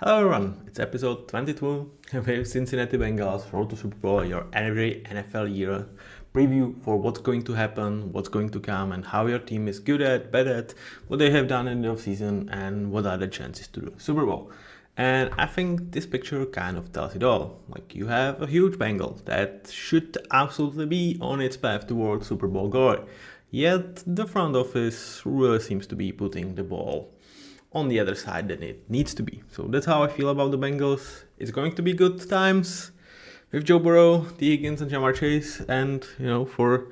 Hello everyone, it's episode 22 with Cincinnati Bengals Road to Superbowl, your every NFL year preview for what's going to happen, what's going to come, and how your team is good at, bad at, what they have done in the offseason, and what are the chances to do Super Bowl. And I think this picture kind of tells it all. Like, you have a huge Bengal that should absolutely be on its path towards Super Bowl glory. Yet the front office really seems to be putting the ball on the other side than it needs to be. So that's how I feel about the Bengals. It's going to be good times with Joe Burrow, T. Higgins, and Jamar Chase, and for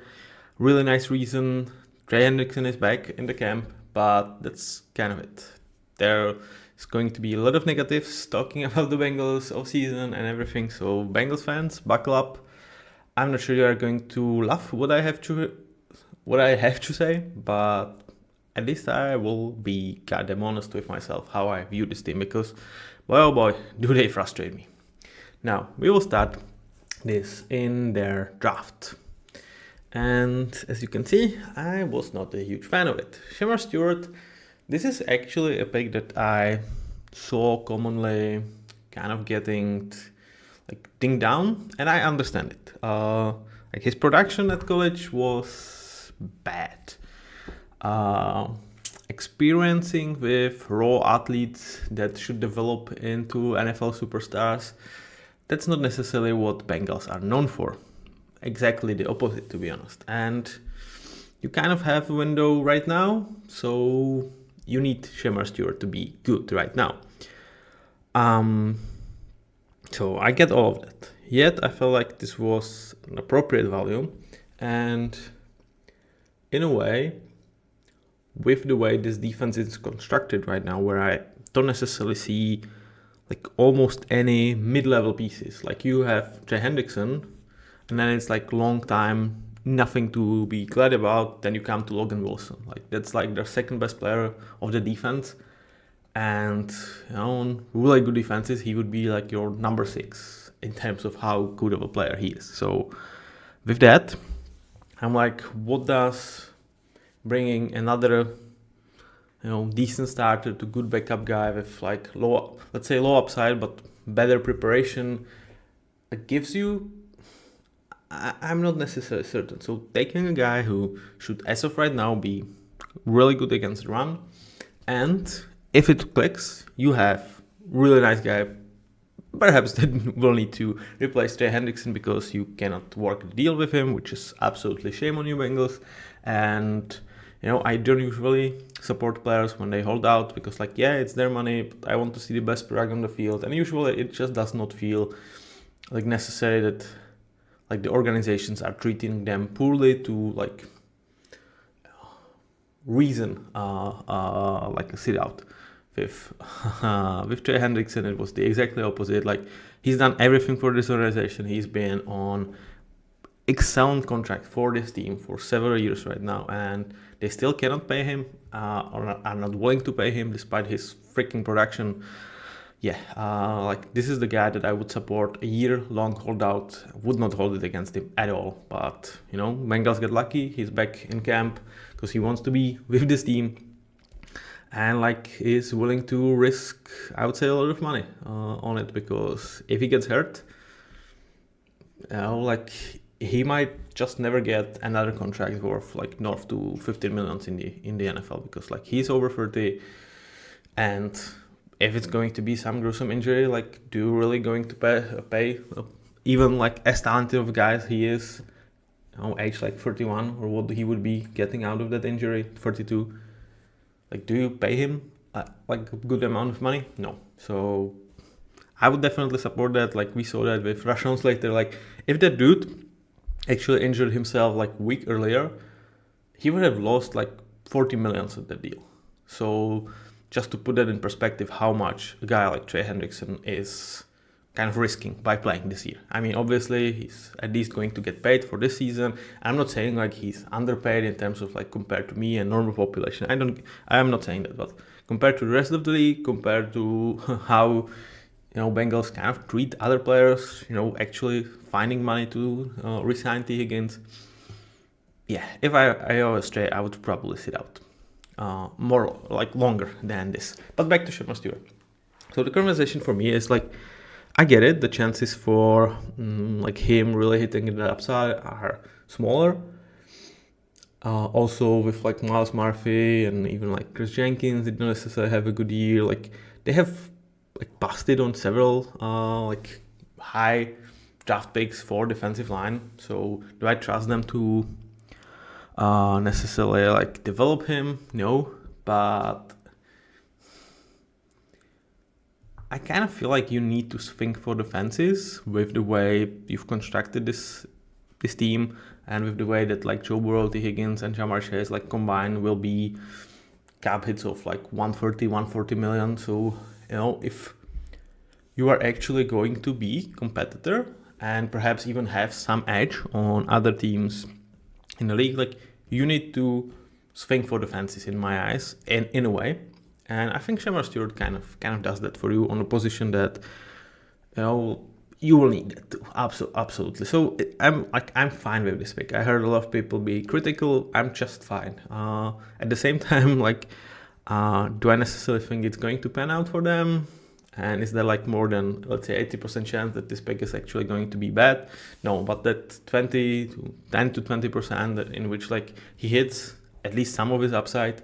really nice reason, Trey Hendrickson is back in the camp. But that's kind of it. There is going to be a lot of negatives talking about the Bengals offseason and everything. So Bengals fans, buckle up. I'm not sure you are going to love what I have to say, but at least I will be goddamn honest with myself how I view this team, because boy oh boy, do they frustrate me. Now, we will start this in their draft. And as you can see, I was not a huge fan of it. Shemar Stewart, this is actually a pick that I saw commonly kind of getting dinged down, and I understand it. His production at college was bad. Experiencing with raw athletes that should develop into NFL superstars, that's not necessarily what Bengals are known for. Exactly the opposite, to be honest. And you kind of have a window right now, so you need Shemar Stewart to be good right now. So I get all of that. Yet I felt like this was an appropriate value, and in a way, with the way this defense is constructed right now, where I don't necessarily see almost any mid-level pieces. Like, you have Trey Hendrickson, and then it's long time, nothing to be glad about. Then you come to Logan Wilson. That's their second best player of the defense. And on really good defenses, he would be your number 6 in terms of how good of a player he is. So with that, I'm what does bringing another decent starter to good backup guy with low upside but better preparation gives you? I'm not necessarily certain. So taking a guy who should, as of right now, be really good against the run, and if it clicks, you have really nice guy. Perhaps they will need to replace Trey Hendrickson because you cannot work the deal with him, which is absolutely shame on you, Bengals. And I don't usually support players when they hold out, because it's their money, but I want to see the best product on the field. And usually it just does not feel necessary that the organizations are treating them poorly to reason a sit out. With Trey Hendrickson, it was the exactly opposite. He's done everything for this organization. He's been on excellent contract for this team for several years right now, and they still cannot pay him, or are not willing to pay him despite his freaking production. This is the guy that I would support a year-long holdout. Would not hold it against him at all. But Bengals get lucky. He's back in camp because he wants to be with this team, and is willing to risk, I would say, a lot of money on it, because if he gets hurt, he might just never get another contract worth north to 15 millions in the NFL, because he's over 30, and if it's going to be some gruesome injury, do you really going to pay even as talented of guys he is, age 31, or what he would be getting out of that injury, 32? Do you pay him a good amount of money? No. So I would definitely support that. We saw that with Rashawn Slater. If that dude actually injured himself a week earlier, he would have lost 40 millions of that deal. So just to put that in perspective, how much a guy like Trey Hendrickson is kind of risking by playing this year. I mean, obviously he's at least going to get paid for this season. I'm not saying he's underpaid in terms of compared to me and normal population. I am not saying that, but compared to the rest of the league, compared to how Bengals kind of treat other players, actually finding money to resign T. Higgins. Yeah, if I was Trey, I would probably sit out more longer than this. But back to Shemar Stewart. So the conversation for me is like, I get it. The chances for like him really hitting the upside are smaller. Also with like Miles Murphy and even like Chris Jenkins, they don't necessarily have a good year. Like they have like busted on several like high draft picks for defensive line. So do I trust them to necessarily like develop him? No, but I kind of feel like you need to think for the fences with the way you've constructed this team and with the way that like Joe Burrow, T. Higgins, and Jamar Chase like combined will be cap hits of like 140 million. So if you are actually going to be competitor and perhaps even have some edge on other teams in the league, like you need to swing for the fences in my eyes, in a way. And I think Shamar Stewart kind of does that for you on a position that you will need that too. Absolutely. So I'm fine with this pick. I heard a lot of people be critical. I'm just fine. At the same time, like, do I necessarily think it's going to pan out for them? And is there like more than, let's say, 80% chance that this pick is actually going to be bad? No, but that 10 to 20% in which like he hits at least some of his upside,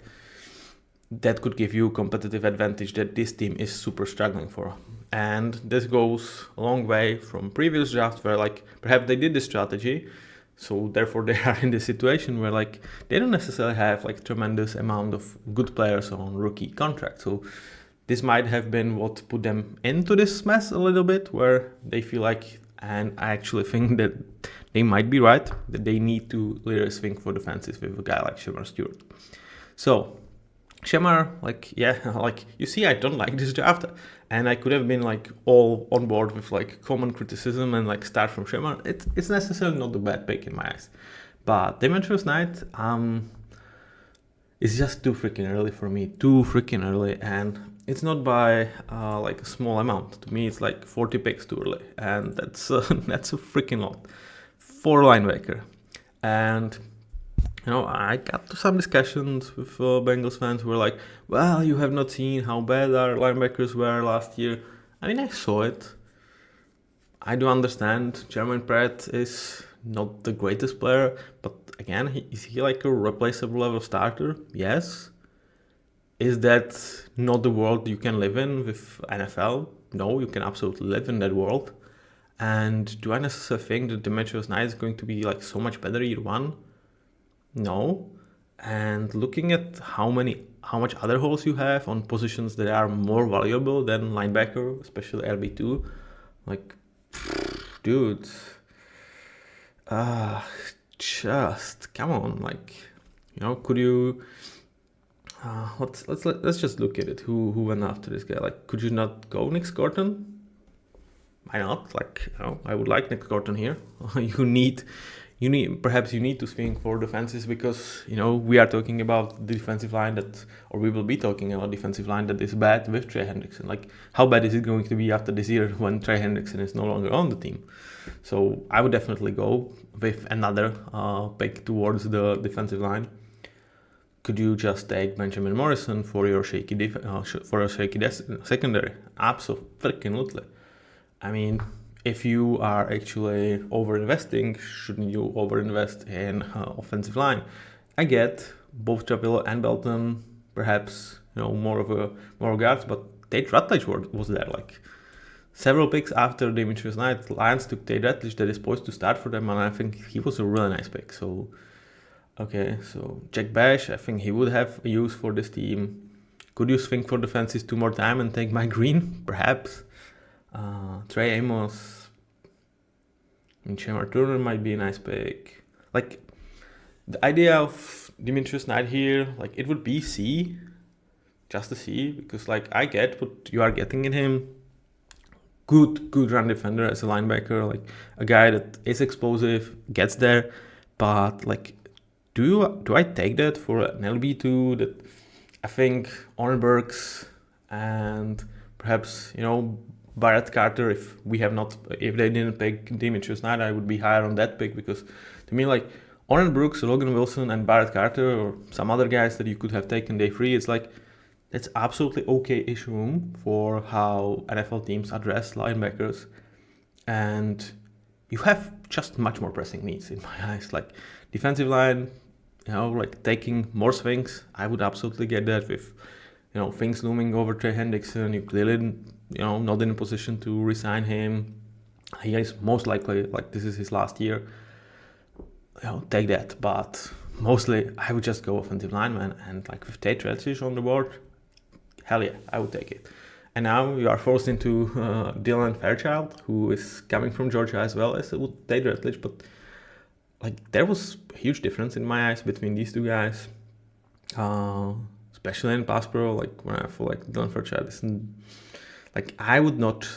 that could give you a competitive advantage that this team is super struggling for. And this goes a long way from previous drafts where like perhaps they did this strategy, so therefore they are in this situation where like they don't necessarily have like tremendous amount of good players on rookie contracts. So this might have been what put them into this mess a little bit, where they feel like, and I actually think that they might be right, that they need to literally swing for the fences with a guy like Shamar Stewart. So Shamar, like, yeah, like you see, I don't like this draft, and I could have been like all on board with like common criticism and like start from Shamar. It's necessarily not a bad pick in my eyes, but Demetrius Knight, it's just too freaking early for me, and it's not by like a small amount. To me, it's like 40 picks too early, and that's that's a freaking lot for linebacker. And I got to some discussions with Bengals fans who were like, well, you have not seen how bad our linebackers were last year. I mean, I saw it. I do understand Jermaine Pratt is not the greatest player, but again, is he like a replaceable level starter? Yes. Is that not the world you can live in with NFL? No, you can absolutely live in that world. And do I necessarily think that Demetrius Knight is going to be like so much better year one? No. And looking at how much other holes you have on positions that are more valuable than linebacker, especially RB2, like, dude, just come on, like, could you? Let's just look at it. Who went after this guy? Like, could you not go Nick Scotton? Why not? Like, I would like Nick Scotton here. Perhaps you need to swing for the fences because we are talking about the defensive line or we will be talking about defensive line that is bad with Trey Hendrickson. Like, how bad is it going to be after this year when Trey Hendrickson is no longer on the team? So I would definitely go with another pick towards the defensive line. Could you just take Benjamin Morrison for your shaky secondary? Absolutely. I mean, if you are actually over-investing, shouldn't you over-invest in offensive line? I get both Chapel and Belton, perhaps more guards, but Tate Ratledge was there. Like several picks after Demetrius Knight, Lions took Tate Ratledge that is supposed to start for them, and I think he was a really nice pick. So okay, so Jack Bash, I think he would have a use for this team. Could you swing for the fences 2 more times and take Mike Green? Perhaps. Trey Amos and Shamar Turner might be a nice pick. Like, the idea of Demetrius Knight here, like, it would be C, just a C, because, like, I get what you are getting in him. Good run defender as a linebacker, like, a guy that is explosive, gets there, but, like, do I take that for an LB2 that I think Arnold Burks and perhaps, Barrett Carter, if they didn't pick Demetrius Knight, I would be higher on that pick because to me, like, Oren Brooks, Logan Wilson, and Barrett Carter, or some other guys that you could have taken day 3, it's like That's absolutely okay-ish room for how NFL teams address linebackers. And you have just much more pressing needs in my eyes. Like defensive line, like taking more swings. I would absolutely get that with, things looming over Trey Hendrickson. You clearly, not in a position to resign him. He is most likely, like this is his last year. Take that. But mostly I would just go offensive lineman, and like with Tate Redfish on the board, hell yeah, I would take it. And now you are forced into Dylan Fairchild, who is coming from Georgia as well as Tate Redfish, but like there was a huge difference in my eyes between these two guys, especially in pass pro. Like when I feel like Dylan Fairchild isn't, like I would not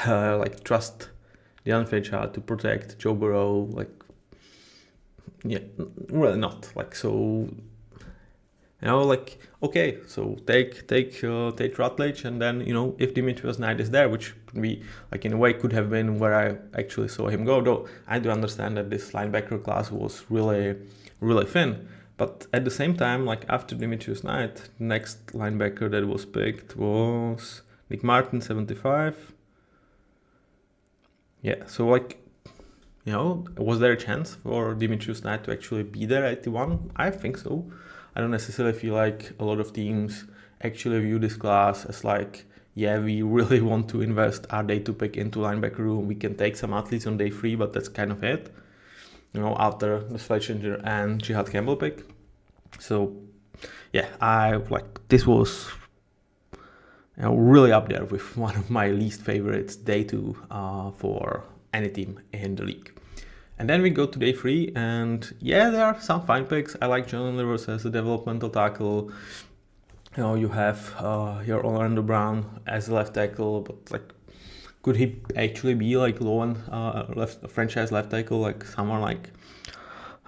like trust Dylan Fairchild to protect Joe Burrow. Like, yeah, really not. Like so. Like, okay, so take Rutledge, and then, if Demetrius Knight is there, which could be, like, in a way could have been where I actually saw him go, though I do understand that this linebacker class was really, really thin. But at the same time, like, after Demetrius Knight, the next linebacker that was picked was Nick Martin, 75. Yeah, so, like, was there a chance for Demetrius Knight to actually be there at 81? I think so. I don't necessarily feel like a lot of teams actually view this class as like, yeah, we really want to invest our day 2 pick into linebacker room. We can take some athletes on day 3, but that's kind of it. After the Fletchinger and Jihad Campbell pick. So, yeah, this was really up there with one of my least favorites day 2 for any team in the league. And then we go to day 3, and yeah, there are some fine picks. I like Jalen Rivers as a developmental tackle. You have your Orlando Brown as a left tackle, but like, could he actually be like low-end franchise left tackle, like someone like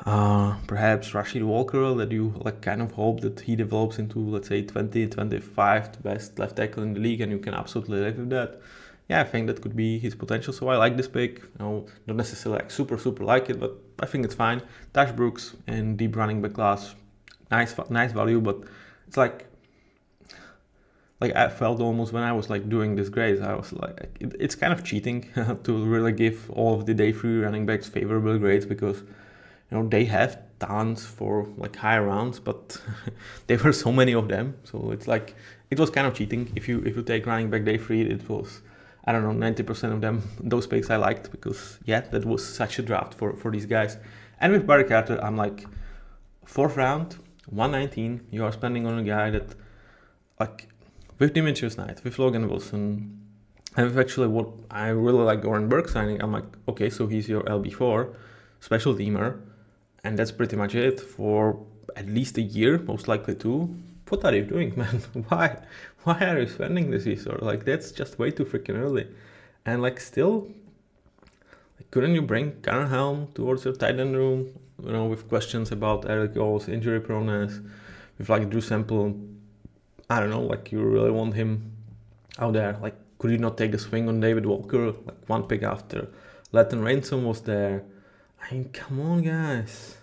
perhaps Rashid Walker, that you like kind of hope that he develops into, let's say, 2025 the best left tackle in the league, and you can absolutely live with that. Yeah, I think that could be his potential. So I like this pick. Not necessarily like super like it, but I think it's fine. Tash Brooks in deep running back class, nice value, but it's like I felt almost when I was like doing this grades, I was like, it's kind of cheating to really give all of the day 3 running backs favorable grades, because they have tons for like higher rounds, but there were so many of them. So it's like it was kind of cheating. If you take running back day 3, it was, I don't know, 90% of them, those picks I liked, because yeah, that was such a draft for these guys. And with Barry Carter, I'm like, 4th round, 119, you are spending on a guy that, like, with Demetrius Knight, with Logan Wilson, and with actually what I really like Oren Burke signing, I'm like, okay, so he's your LB4, special teamer, and that's pretty much it for at least a year, most likely 2. What are you doing, man? Why are you spending this resource? Like, that's just way too freaking early. And like, still, like, couldn't you bring Connor Helm towards your tight end room? With questions about Eric Gold's injury proneness, with like Drew Sample. I don't know, like, you really want him out there. Like, could you not take the swing on David Walker, like 1 pick after Latin Ransom was there? I mean, come on, guys.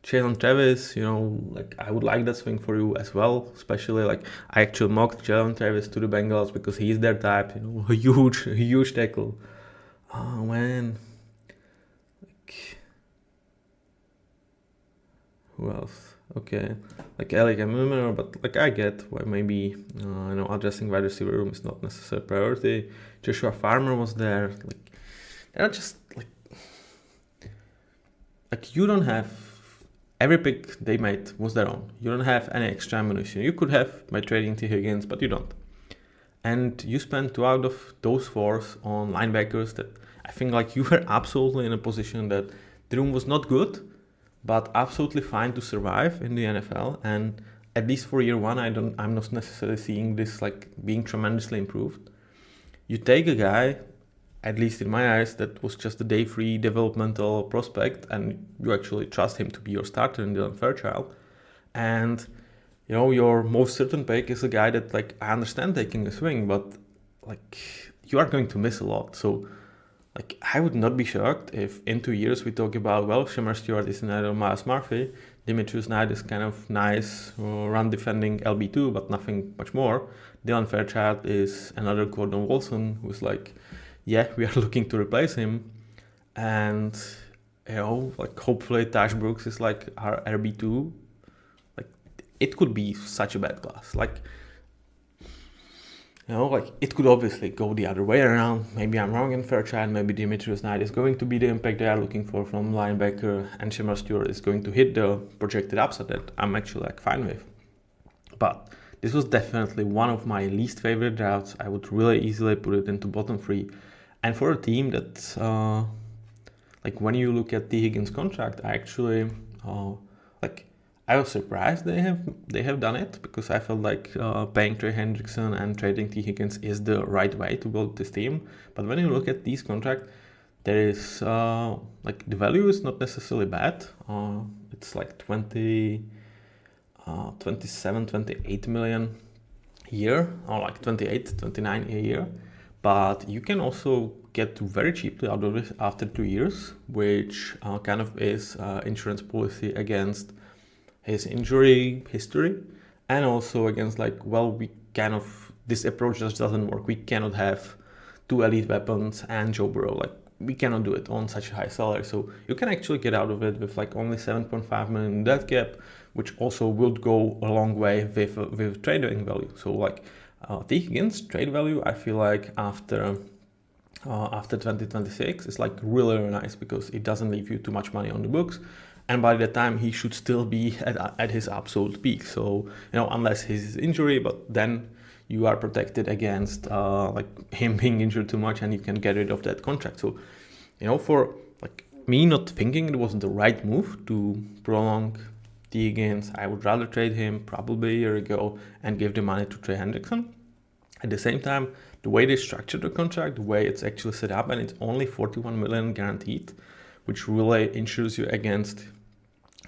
Jalen Travis, like, I would like that swing for you as well, especially like I actually mocked Jalen Travis to the Bengals because he's their type, a huge tackle. Oh man, like, who else? Okay, like Alec Amumero, but like I get why maybe addressing wide receiver room is not necessarily a priority. Joshua Farmer was there. Like, they're just like you don't have. Every pick they made was their own. You don't have any extra ammunition. You could have by trading T. Higgins, but you don't. And you spent 2 out of those 4 on linebackers that I think like you were absolutely in a position that the room was not good, but absolutely fine to survive in the NFL. And at least for year 1, I'm not necessarily seeing this like being tremendously improved. You take a guy, at least in my eyes, that was just a day 3 developmental prospect, and you actually trust him to be your starter in Dylan Fairchild. And your most certain pick is a guy that, like, I understand taking a swing, but like you are going to miss a lot. So like I would not be shocked if in 2 years we talk about, well, Shamar Stewart is another Miles Murphy, Demetrius Knight is kind of nice run defending LB2, but nothing much more. Dylan Fairchild is another Gordon Wilson who's like, yeah, we are looking to replace him. And, like hopefully Tash Brooks is like our RB2. Like it could be such a bad class. Like, like it could obviously go the other way around. Maybe I'm wrong in Fairchild. Maybe Demetrius Knight is going to be the impact they are looking for from linebacker, and Shemar Stewart is going to hit the projected upside that I'm actually like fine with. But this was definitely one of my least favorite drafts. I would really easily put it into bottom 3. And for a team that, like when you look at T. Higgins' contract, I actually I was surprised they have done it, because I felt like paying Trey Hendrickson and trading T. Higgins is the right way to build this team. But when you look at these contracts, there is like the value is not necessarily bad. It's like 27, 28 million a year, or like 28, 29 a year. But you can also get very cheaply out of it after 2 years, which kind of is insurance policy against his injury history, and also against like, well, we kind of, this approach just doesn't work. We cannot have 2 elite weapons and Joe Burrow. Like we cannot do it on such a high salary. So you can actually get out of it with like only 7.5 million in dead cap, which also would go a long way with trading value. So like T. Higgins trade value, I feel like after 2026 is like really, really nice, because it doesn't leave you too much money on the books. And by the time he should still be at his absolute peak. So, unless his injury, but then you are protected against like him being injured too much, and you can get rid of that contract. So, for like me not thinking it was the right move to prolong T. Higgins, I would rather trade him probably a year ago and give the money to Trey Hendrickson. At the same time, the way they structured the contract, the way it's actually set up, and it's only 41 million guaranteed, which really insures you against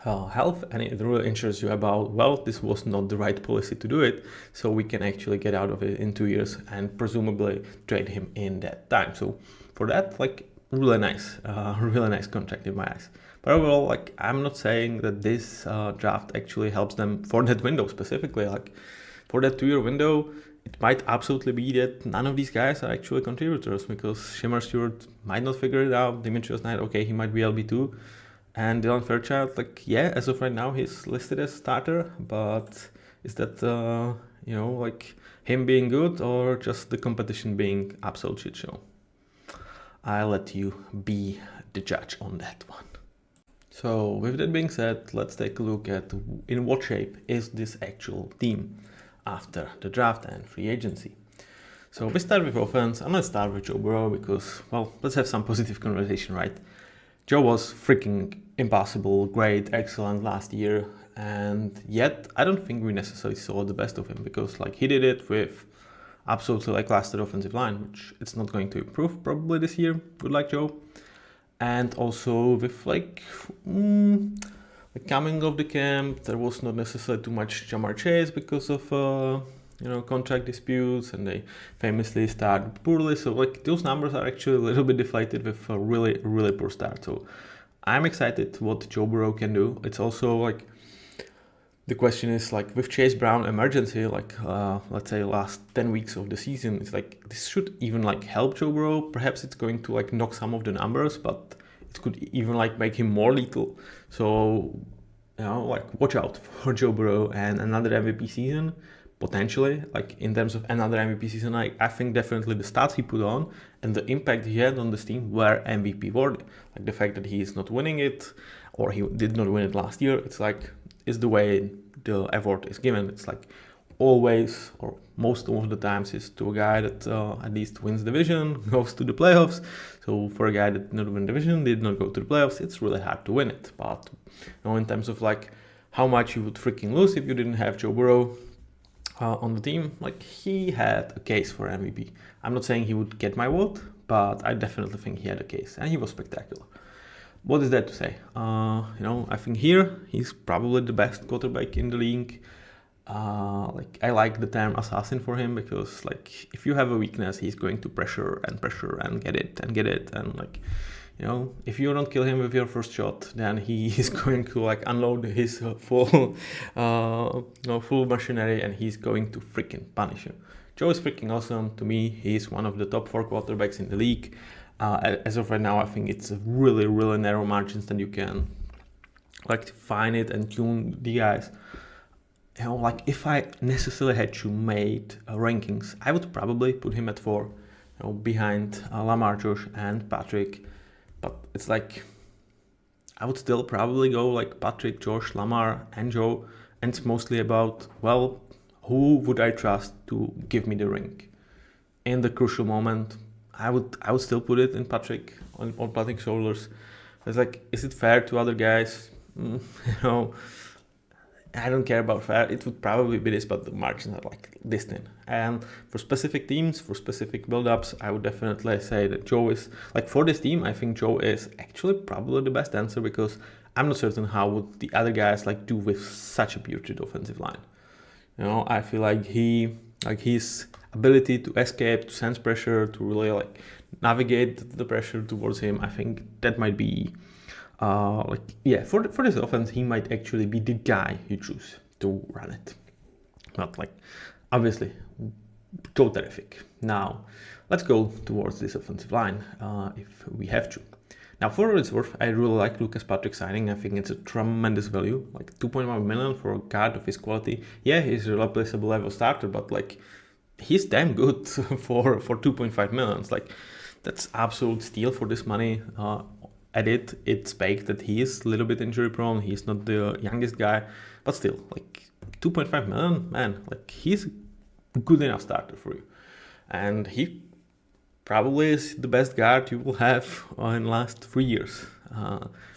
health, and it really insures you about, well, this was not the right policy to do it, so we can actually get out of it in 2 years and presumably trade him in that time. So for that, like really nice contract in my eyes. But overall, like I'm not saying that this draft actually helps them for that window specifically. Like for that 2-year window, it might absolutely be that none of these guys are actually contributors, because Shemar Stewart might not figure it out. Demetrius Knight, okay, he might be LB2. And Dylan Fairchild, like, yeah, as of right now, he's listed as starter, but is that, like him being good or just the competition being absolute shit show? I'll let you be the judge on that one. So with that being said, let's take a look at in what shape is this actual team after the draft and free agency. So we start with offense. I'm gonna start with Joe Burrow because, well, let's have some positive conversation, right? Joe was freaking impossible, great, excellent last year, and yet I don't think we necessarily saw the best of him, because like he did it with absolutely lackluster offensive line, which it's not going to improve probably this year. Good luck, Joe. And also with like coming off the camp, there was not necessarily too much Jamar Chase because of contract disputes, and they famously started poorly. So like those numbers are actually a little bit deflated with a really, really poor start. So I'm excited what Joe Burrow can do. It's also like the question is like with Chase Brown emergency, like let's say last 10 weeks of the season, it's like this should even like help Joe Burrow. Perhaps it's going to like knock some of the numbers, but it could even like make him more lethal. So like watch out for Joe Burrow and another MVP season. Potentially, like in terms of another MVP season, I think definitely the stats he put on and the impact he had on this team were MVP worthy. Like the fact that he is not winning it, or he did not win it last year, it's like, is the way the award is given. It's like always, or most of the times, is to a guy that at least wins division, goes to the playoffs. So for a guy that did not win division, did not go to the playoffs, it's really hard to win it. But in terms of like how much you would freaking lose if you didn't have Joe Burrow on the team, like he had a case for MVP. I'm not saying he would get my vote, but I definitely think he had a case, and he was spectacular. What is that to say? I think here he's probably the best quarterback in the league. Like I like the term assassin for him, because like if you have a weakness, he's going to pressure and get it, and like You know, if you don't kill him with your first shot, then he is going to like unload his full full machinery, and he's going to freaking punish you. Joe is freaking awesome. To me, he's one of the top 4 quarterbacks in the league. As of right now, I think it's really, really narrow margins that you can like define it and tune the guys. You know, like if I necessarily had to make rankings, I would probably put him at 4, you know, behind Lamar, Josh, and Patrick. But it's like I would still probably go like Patrick, Josh, Lamar, and Joe, and it's mostly about, well, who would I trust to give me the ring in the crucial moment? I would still put it in Patrick, on Patrick's shoulders. It's like, is it fair to other guys? You know, I don't care about fair. It would probably be this, but the margins are like this thin. And for specific teams, for specific build-ups, I would definitely say that Joe is, like for this team, I think Joe is actually probably the best answer, because I'm not certain how would the other guys like do with such a putrid offensive line. You know, I feel like his ability to escape, to sense pressure, to really like navigate the pressure towards him, I think that might be for this offense, he might actually be the guy you choose to run it. Not like, obviously, Joe terrific. Now, let's go towards this offensive line if we have to. Now, for what it's worth, I really like Lucas Patrick signing. I think it's a tremendous value, like 2.1 million for a guard of his quality. Yeah, he's a replaceable level starter, but like he's damn good for 2.5 million. Like that's absolute steal for this money. It's baked that he is a little bit injury prone. He's not the youngest guy, but still, like 2.5 million, man, like he's a good enough starter for you. And he probably is the best guard you will have in the last 3 years.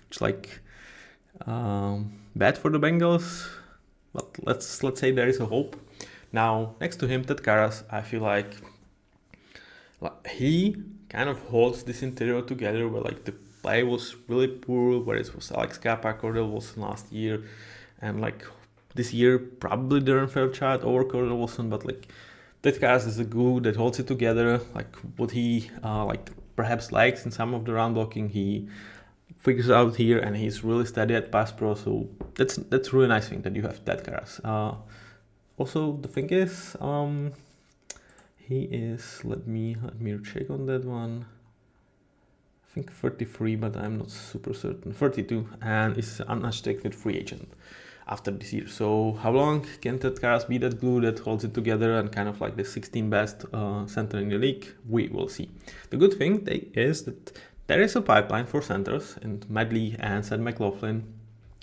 It's like bad for the Bengals, but let's say there is a hope. Now, next to him, Ted Karras, I feel like he kind of holds this interior together, where like the play was really poor, where it was Alex Kappa, Cordell Wilson last year, and like this year probably Darren Fairchild over Cordell Wilson, but like Ted Karras is a glue that holds it together. Like what he like perhaps likes in some of the run blocking, he figures out here, and he's really steady at pass pro. So that's really nice thing that you have Ted Karras. Also, the thing is, he is, let me check on that one. I think 33, but I'm not super certain. 32, and is an unrestricted free agent after this year. So how long can Ted Karras be that glue that holds it together and kind of like the 16 best center in the league? We will see. The good thing is that there is a pipeline for centers, and Medley and Seth McLaughlin,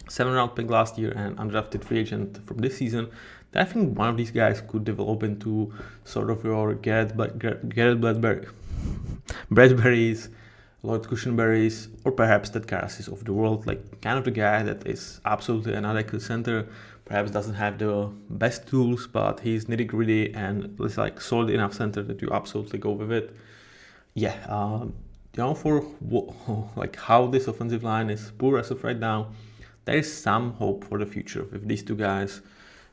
7th-round pick last year and undrafted free agent from this season. I think one of these guys could develop into sort of your Garrett Bradbury's, Lloyd Cushenberry's, or perhaps Ted Karras is of the world, like kind of the guy that is absolutely an adequate center, perhaps doesn't have the best tools, but he's nitty-gritty and it's like solid enough center that you absolutely go with it. Yeah, you know, for like how this offensive line is poor as of right now, there is some hope for the future with these two guys.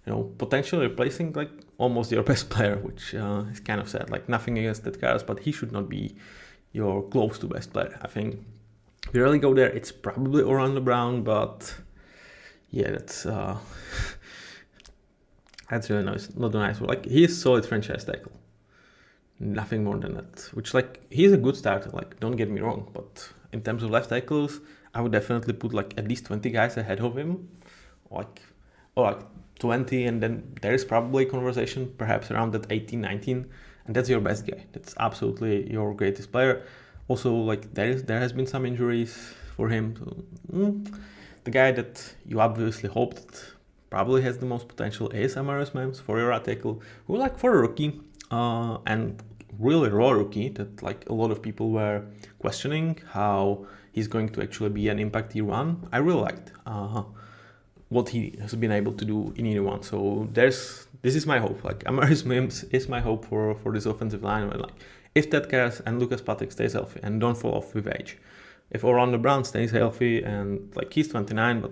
You know, potentially replacing like almost your best player, which is kind of sad. Like nothing against Ted Karras, but he should not be your close to best player. I think if you really go there, it's probably Orlando Brown, but yeah, that's really nice. Not a nice one. Like he is solid franchise tackle, nothing more than that. Which like he's a good starter. Like don't get me wrong, but in terms of left tackles, I would definitely put like at least 20 guys ahead of him, or like 20, and then there is probably a conversation perhaps around that 18, 19, and that's your best guy. That's absolutely your greatest player. Also, like there has been some injuries for him. So, the guy that you obviously hoped probably has the most potential is Amarius Mims for your right tackle, who like for a rookie and really raw rookie that like a lot of people were questioning how he's going to actually be an impact year one. I really liked what he has been able to do in year one. So this is my hope. Like Amarius Mims is my hope for this offensive line. Like if Ted Karras and Lucas Patrick stays healthy and don't fall off with age, if Orlando Brown stays healthy and like he's 29, but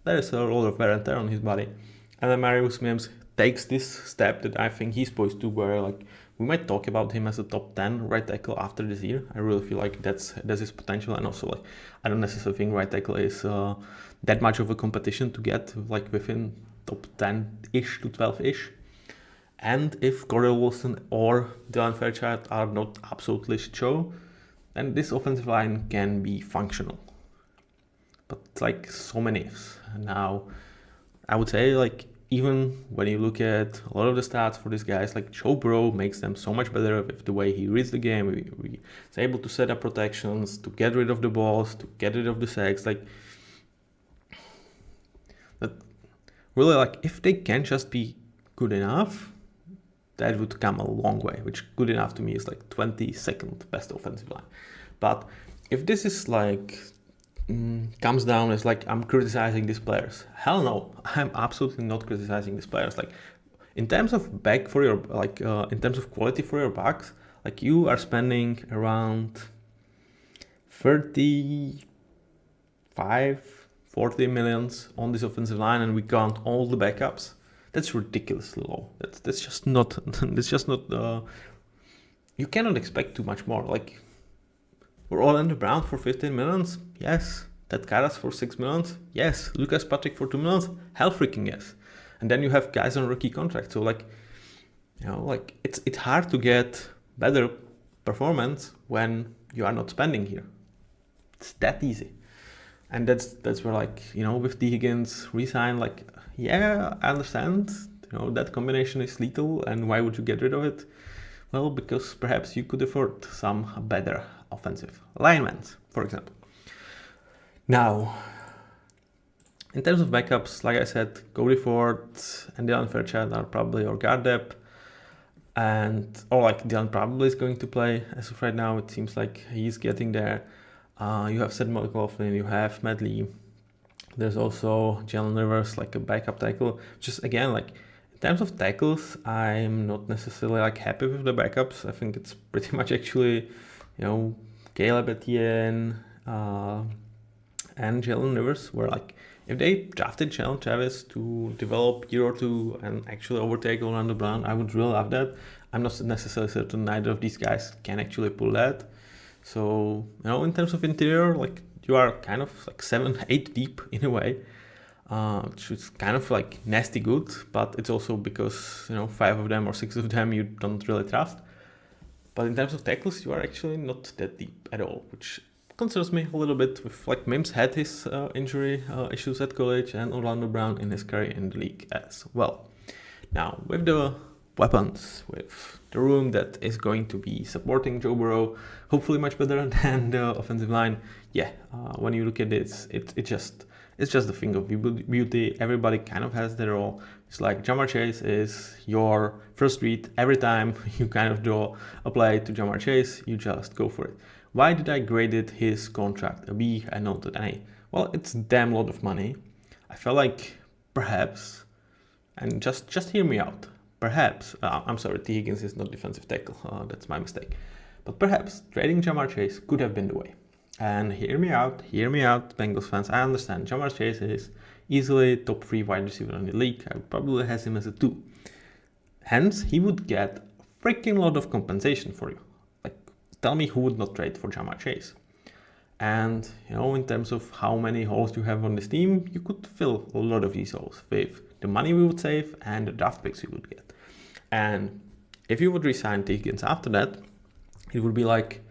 there is a lot of wear and tear on his body, and Amarius Mims takes this step that I think he's supposed to, where like We might talk about him as a top 10 right tackle after this year. I really feel like that's his potential, and also like I don't necessarily think right tackle is that much of a competition to get like within top 10-ish to 12-ish. And if Cordell Wilson or Dylan Fairchild are not absolutely show, then this offensive line can be functional. But like so many ifs. Now, I would say like even when you look at a lot of the stats for these guys, like Joe Burrow makes them so much better with the way he reads the game. He's able to set up protections, to get rid of the balls, to get rid of the sacks. Like that, really, like if they can just be good enough, that would come a long way. Which good enough to me is like 22nd best offensive line. But if this is like comes down as like I'm criticizing these players. Hell no, I'm absolutely not criticizing these players. Like in terms of back for your in terms of quality for your backs, like you are spending around 40 millions on this offensive line, and we count all the backups. That's ridiculously low. That's just not. That's just not. You cannot expect too much more. Like. We're all in the Brown for 15 millions? Yes. Ted Karras for 6 millions? Yes. Lucas Patrick for 2 millions? Hell freaking yes. And then you have guys on rookie contracts. So like, you know, like it's hard to get better performance when you are not spending here. It's that easy. And that's where like, you know, with T. Higgins resign, like, yeah, I understand. You know, that combination is lethal, and why would you get rid of it? Well, because perhaps you could afford some better offensive linemen, for example. Now, in terms of backups, like I said, Cody Ford and Dylan Fairchild are probably your guard depth. Or like Dylan probably is going to play as of right now. It seems like he's getting there. You have Seth McLaughlin, you have Matt Lee. There's also Jalen Rivers, like a backup tackle. Just again, like in terms of tackles, I'm not necessarily like happy with the backups. I think it's pretty much actually, you know, Caleb Etienne and Jalen Rivers were like, if they drafted Jalen Travis to develop year or two and actually overtake Orlando Brown, I would really love that. I'm not necessarily certain neither of these guys can actually pull that. So, you know, in terms of interior, like you are kind of like 7-8 deep in a way, which is kind of like nasty good, but it's also because, you know, 5 of them or 6 of them you don't really trust. But in terms of tackles, you are actually not that deep at all, which concerns me a little bit. With like Mims had his injury issues at college, and Orlando Brown in his career in the league as well. Now, with the weapons, with the room that is going to be supporting Joe Burrow, hopefully much better than the offensive line. Yeah, when you look at this, it's just a thing of beauty. Everybody kind of has their role. It's like Ja'Marr Chase is your first read. Every time you kind of draw a play to Ja'Marr Chase, you just go for it. Why did I grade his contract a B and not an A? Well, it's a damn lot of money. I felt like perhaps, and just hear me out, perhaps, I'm sorry, T. Higgins is not defensive tackle, that's my mistake. But perhaps trading Ja'Marr Chase could have been the way. And hear me out, Bengals fans. I understand Ja'Marr Chase is easily top 3 wide receiver in the league. I would probably have him as a 2. Hence, he would get a freaking lot of compensation for you. Like, tell me who would not trade for Ja'Marr Chase. And, you know, in terms of how many holes you have on this team, you could fill a lot of these holes with the money we would save and the draft picks we would get. And if you would resign T. Higgins after that, it would be like,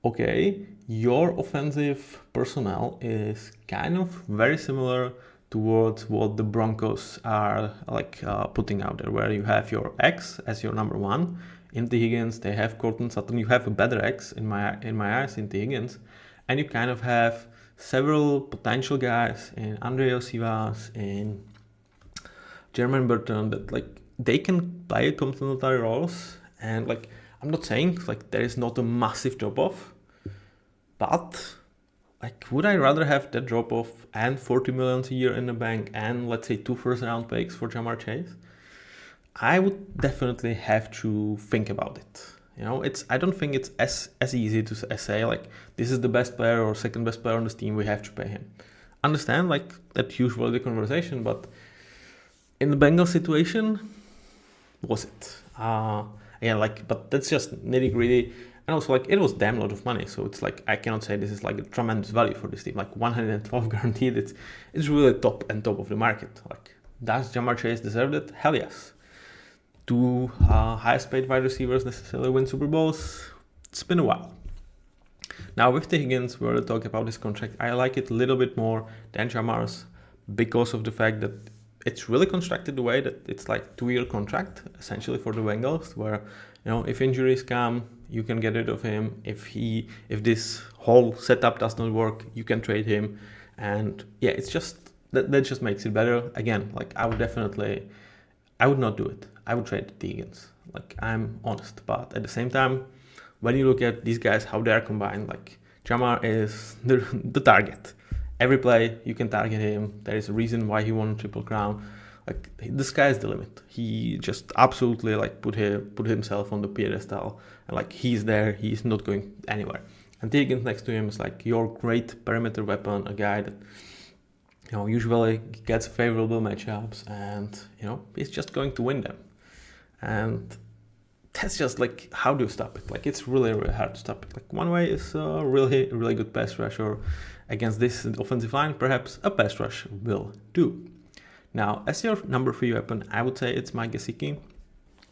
okay, your offensive personnel is kind of very similar towards what the Broncos are like putting out there, where you have your X as your number 1 in T. Higgins. They have Cortland Sutton. You have a better X in my eyes in T. Higgins, and you kind of have several potential guys in Andre Osivas, in Jermaine Burton, that like they can play complementary roles. And like, I'm not saying like there is not a massive drop off, but like, would I rather have that drop off and 40 million a year in the bank and let's say 2 first round picks for Ja'Marr Chase? I would definitely have to think about it. You know, I don't think it's as easy to say like, this is the best player or second best player on this team, we have to pay him. Understand like that usually the conversation, but in the Bengals situation, was it? Again, like, but that's just nitty gritty. And also, like, it was damn lot of money. So it's like, I cannot say this is like a tremendous value for this team. Like 112 guaranteed, it's really top of the market. Like, does Ja'Marr Chase deserve it? Hell yes. Do highest paid wide receivers necessarily win Super Bowls? It's been a while. Now with the Higgins, we're going to talk about this contract. I like it a little bit more than Ja'Marr's because of the fact that it's really constructed the way that it's like 2-year contract essentially for the Bengals, where if injuries come, you can get rid of him. If this whole setup does not work, you can trade him. And yeah, it's just that just makes it better. Again, like I would not do it. I would trade the Higgins. Like, I'm honest, but at the same time, when you look at these guys, how they are combined, like Ja'Marr is the target. Every play you can target him. There is a reason why he won Triple Crown. Like, the sky is the limit. He just absolutely like put himself on the pedestal, and like he's there. He's not going anywhere. And Higgins next to him is like your great perimeter weapon, a guy that usually gets favorable matchups, and he's just going to win them. And that's just like, how do you stop it? Like, it's really, really hard to stop it. Like, one way is a really, really good pass rush, or against this offensive line, perhaps a pass rush will do. Now, as your number 3 weapon, I would say it's Mike Gesicki.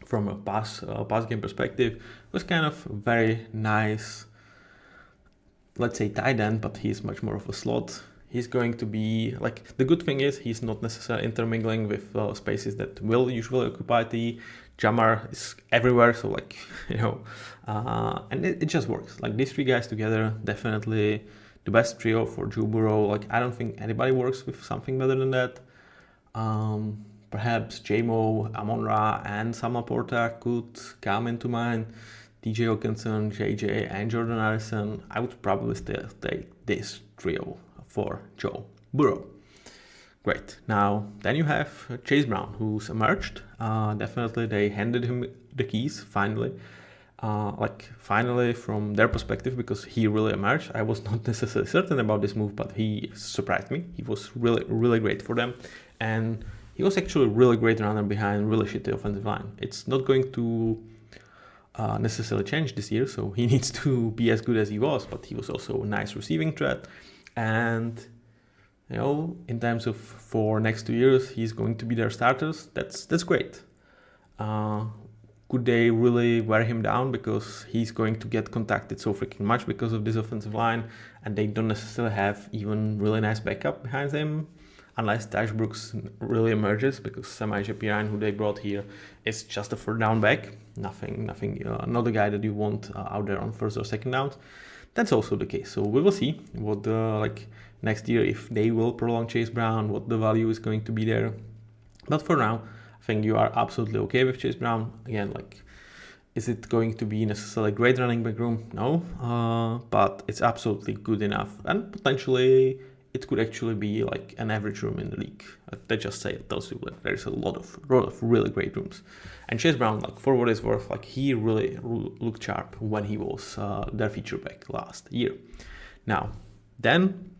From a pass game perspective, it was kind of very nice, let's say tight end, but he's much more of a slot. He's going to be like, the good thing is he's not necessarily intermingling with spaces that will usually occupy the Ja'Marr is everywhere, so like and it just works. Like, these 3 guys together, definitely the best trio for Joe Burrow. Like, I don't think anybody works with something better than that. Perhaps J-Mo, Amon-Ra, and Sam Laporta could come into mind. TJ Hawkinson, JJ, and Jordan Harrison. I would probably still take this trio for Joe Burrow. Great. Now, then you have Chase Brown, who's emerged. Definitely, they handed him the keys finally. Finally, from their perspective, because he really emerged. I was not necessarily certain about this move, but he surprised me. He was really, really great for them. And he was actually a really great runner behind really shitty offensive line. It's not going to necessarily change this year, so he needs to be as good as he was, but he was also a nice receiving threat. And in terms of for next 2 years, he's going to be their starters. That's great. Could they really wear him down, because he's going to get contacted so freaking much because of this offensive line, and they don't necessarily have even really nice backup behind him, unless Dash Brooks really emerges, because Samaje Perine, who they brought here, is just a 3rd down back. Nothing, not the guy that you want out there on 1st or 2nd downs. That's also the case. So we will see what next year, if they will prolong Chase Brown, what the value is going to be there. But for now, I think you are absolutely okay with Chase Brown. Again, like, is it going to be necessarily a great running back room? No, but it's absolutely good enough, and potentially it could actually be like an average room in the league. They just say it tells you that there's a lot of really great rooms. And Chase Brown, like, for what it's worth, like, he really looked sharp when he was their feature back last year. Now, then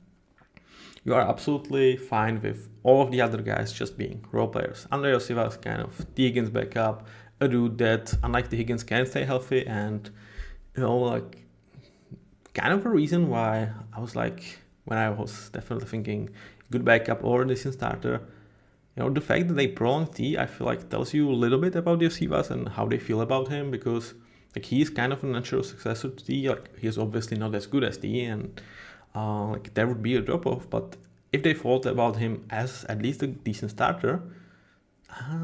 you are absolutely fine with all of the other guys just being role players. Andre Silva is kind of the Higgins backup, a dude that, unlike the Higgins, can stay healthy, and like, kind of a reason why I was like, when I was definitely thinking good backup or decent starter, the fact that they prolonged T, I feel like tells you a little bit about the Osivas and how they feel about him, because like, he is kind of a natural successor to T. Like, he is obviously not as good as T, and like, there would be a drop off. But if they thought about him as at least a decent starter,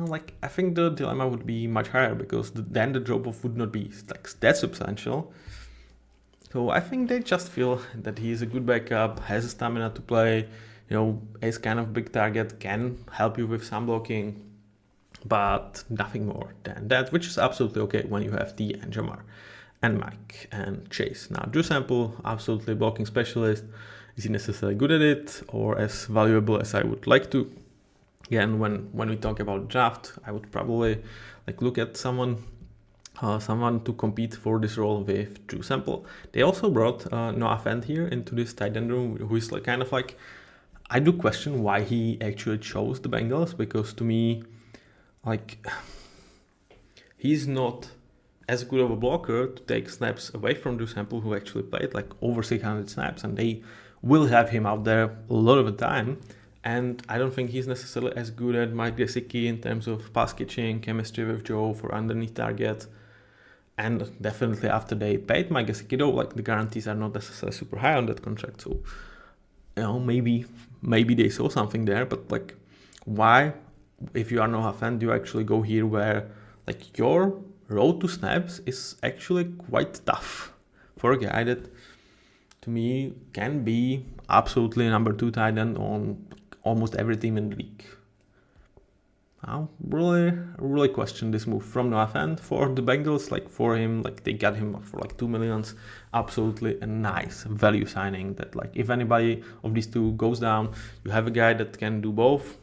like, I think the dilemma would be much higher, because then the drop off would not be like that substantial. So I think they just feel that he is a good backup, has a stamina to play, is kind of big target, can help you with some blocking, but nothing more than that, which is absolutely okay when you have T and Ja'Marr and Mike and Chase. Now, Drew Sample, absolutely blocking specialist. Is he necessarily good at it, or as valuable as I would like to? Again, when we talk about draft, I would probably like look at someone to compete for this role with Drew Sample. They also brought Noah Fant here into this tight end room, who is like kind of like, I do question why he actually chose the Bengals, because to me, like, he's not as good of a blocker to take snaps away from Drew Sample, who actually played like over 600 snaps, and they will have him out there a lot of the time. And I don't think he's necessarily as good as Mike Gesicki in terms of pass catching, chemistry with Joe for underneath target. And definitely after they paid Mike Gesicki, though, like the guarantees are not necessarily super high on that contract. So, maybe they saw something there, but like, why, if you are not a fan, do you actually go here where like your road to snaps is actually quite tough for a guy that, to me, can be absolutely number 2 tight end on almost every team in the league. I really question this move from Noah Fant for the Bengals. Like for him, like they got him for like $2 million. Absolutely a nice value signing. That like if anybody of these two goes down, you have a guy that can do both.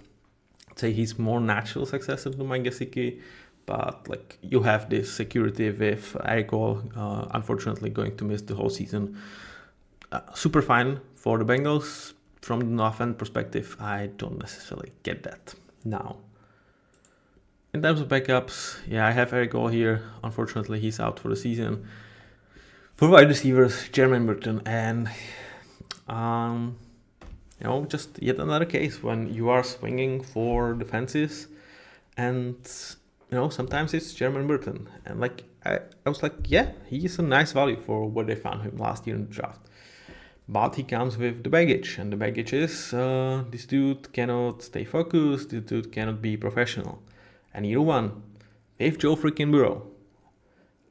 I'd say he's more natural successor to Mike Gesicki, but like you have this security with Eric Hall, unfortunately going to miss the whole season. Super fine for the Bengals. From the Noah Fant perspective, I don't necessarily get that. Now, in terms of backups, yeah, I have Eric Hall here. Unfortunately, he's out for the season. For wide receivers, Jermaine Burton, and just yet another case when you are swinging for the fences, and sometimes it's Jermaine Burton, and like I was like, yeah, he is a nice value for what they found him last year in the draft. But he comes with the baggage, and the baggage is this dude cannot stay focused, this dude cannot be professional. And year one, with Joe freaking Burrow,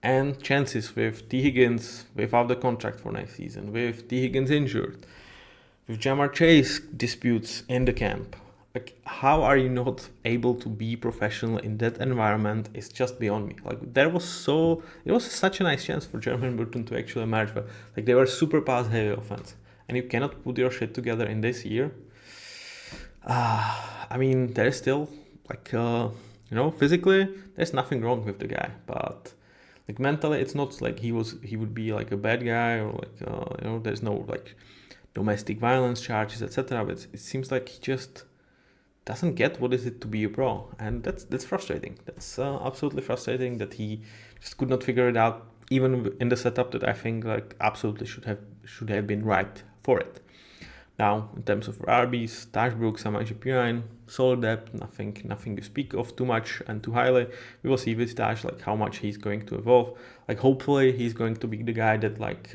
and chances with T. Higgins without the contract for next season, with T. Higgins injured, with Jamar Chase disputes in the camp. Like, how are you not able to be professional in that environment is just beyond me. Like, it was such a nice chance for Jermaine Burton to actually emerge, but like they were super pass heavy offense, and you cannot put your shit together in this year. I mean, there is still like physically there's nothing wrong with the guy, but like mentally it's not like he would be like a bad guy, or like there's no like domestic violence charges, etc. But it seems like he just doesn't get what is it to be a pro, and that's frustrating. That's absolutely frustrating that he just could not figure it out, even in the setup that I think like absolutely should have been right for it. Now, in terms of RBs, Taj Brooks, Samaje Perine, solid depth, nothing to speak of too much and too highly. We will see with Taj like how much he's going to evolve. Like hopefully he's going to be the guy that like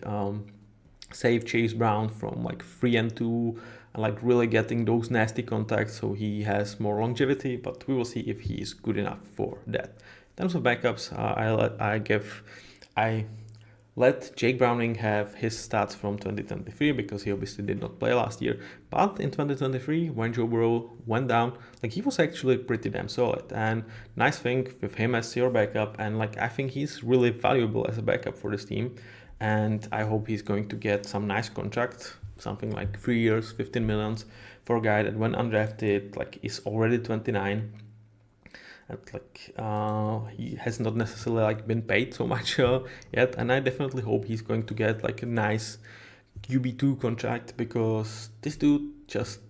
save Chase Brown from like 3-2 and like really getting those nasty contacts so he has more longevity, but we will see if he is good enough for that. In terms of backups, I let Jake Browning have his stats from 2023 because he obviously did not play last year. But in 2023, when Joe Burrow went down, like he was actually pretty damn solid. And nice thing with him as your backup, and like I think he's really valuable as a backup for this team. And I hope he's going to get some nice contract, something like 3 years, 15 millions for a guy that when undrafted, like is already 29. And like he has not necessarily like been paid so much yet, and I definitely hope he's going to get like a nice QB2 contract, because this dude just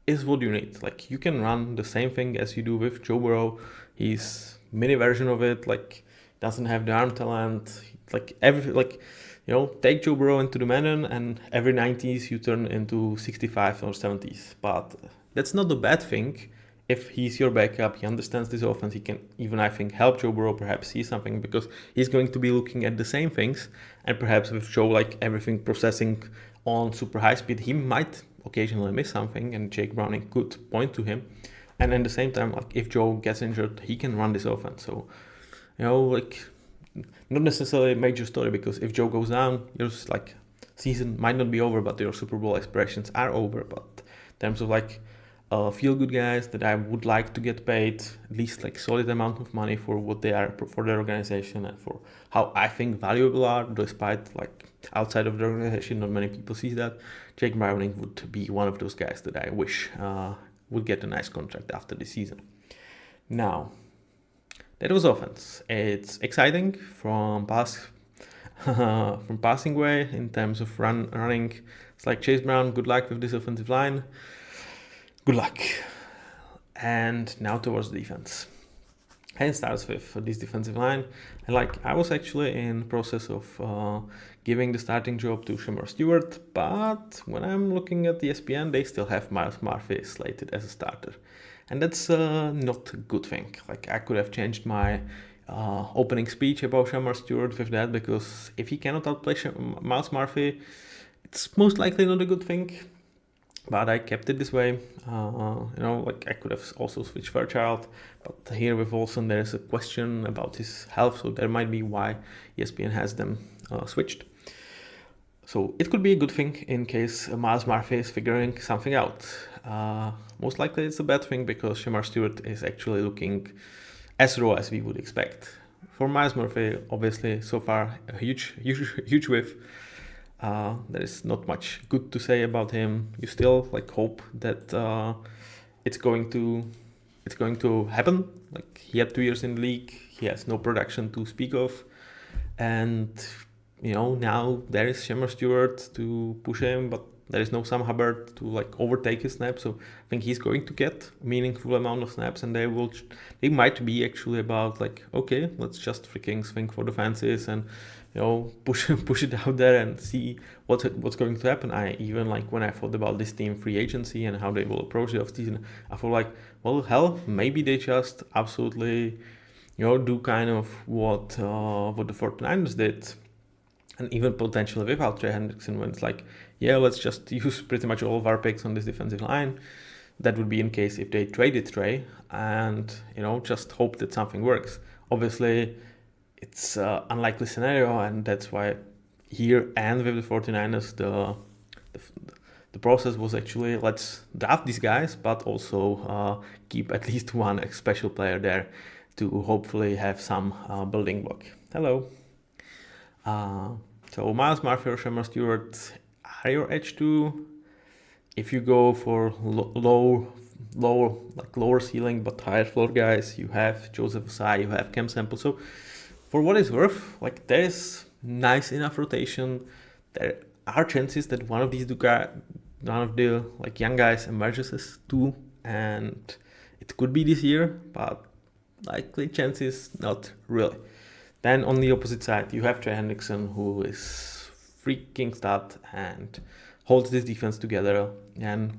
is what you need. Like you can run the same thing as you do with Joe Burrow. He's mini version of it. Like doesn't have the arm talent. Like everything. Like take Joe Burrow into the Madden, and every 90s you turn into 65 or 70s. But that's not the bad thing. If he's your backup, he understands this offense, he can even, I think, help Joe Burrow perhaps see something, because he's going to be looking at the same things, and perhaps with Joe, like everything processing on super high speed, he might occasionally miss something, and Jake Browning could point to him. And at the same time, like if Joe gets injured, he can run this offense. So, like not necessarily a major story, because if Joe goes down, your like season might not be over, but your Super Bowl aspirations are over. But in terms of like feel-good guys that I would like to get paid at least like solid amount of money for what they are for their organization and for how I think valuable are, despite like outside of the organization not many people see that, Jake Browning would be one of those guys that I wish would get a nice contract after the season. Now, that was offense. It's exciting from passing way in terms of running. It's like Chase Brown, good luck with this offensive line. Good luck. And now towards the defense. and it starts with this defensive line. And like I was actually in process of giving the starting job to Shemar Stewart, but when I'm looking at the ESPN, they still have Miles Murphy slated as a starter, and that's not a good thing. Like I could have changed my opening speech about Shemar Stewart with that, because if he cannot outplay Miles Murphy, it's most likely not a good thing. But I kept it this way. Like I could have also switched Fairchild, but here with Olsen there's a question about his health, so there might be why ESPN has them switched. So it could be a good thing in case Miles Murphy is figuring something out. Most likely it's a bad thing because Shemar Stewart is actually looking as raw as we would expect. For Miles Murphy, obviously so far a huge whiff. There is not much good to say about him. You still like hope that it's going to happen. Like he had 2 years in the league, he has no production to speak of, and now there is Shemar Stewart to push him, but there is no Sam Hubbard to like overtake his snaps. So I think he's going to get a meaningful amount of snaps, and they might be actually about like, okay, let's just freaking swing for the fences and push it out there and see what's going to happen. I even like when I thought about this team free agency and how they will approach the offseason, I thought like, well, hell, maybe they just absolutely do kind of what the 49ers did, and even potentially without Trey Hendrickson, when it's like, yeah, let's just use pretty much all of our picks on this defensive line. That would be in case if they traded Trey, and just hope that something works. Obviously it's an unlikely scenario, and that's why here and with the 49ers the process was actually, let's draft these guys, but also keep at least one special player there to hopefully have some building block. Hello. So Miles Murphy or Shemar Stewart are your edge two. If you go for lower ceiling but higher floor guys, you have Joseph Osai, you have Cam Sample. So for what it's worth, like there is nice enough rotation. There are chances that one of the like young guys emerges as two, and it could be this year, but likely chances not really. Then on the opposite side, you have Trey Hendrickson, who is freaking stud and holds this defense together. And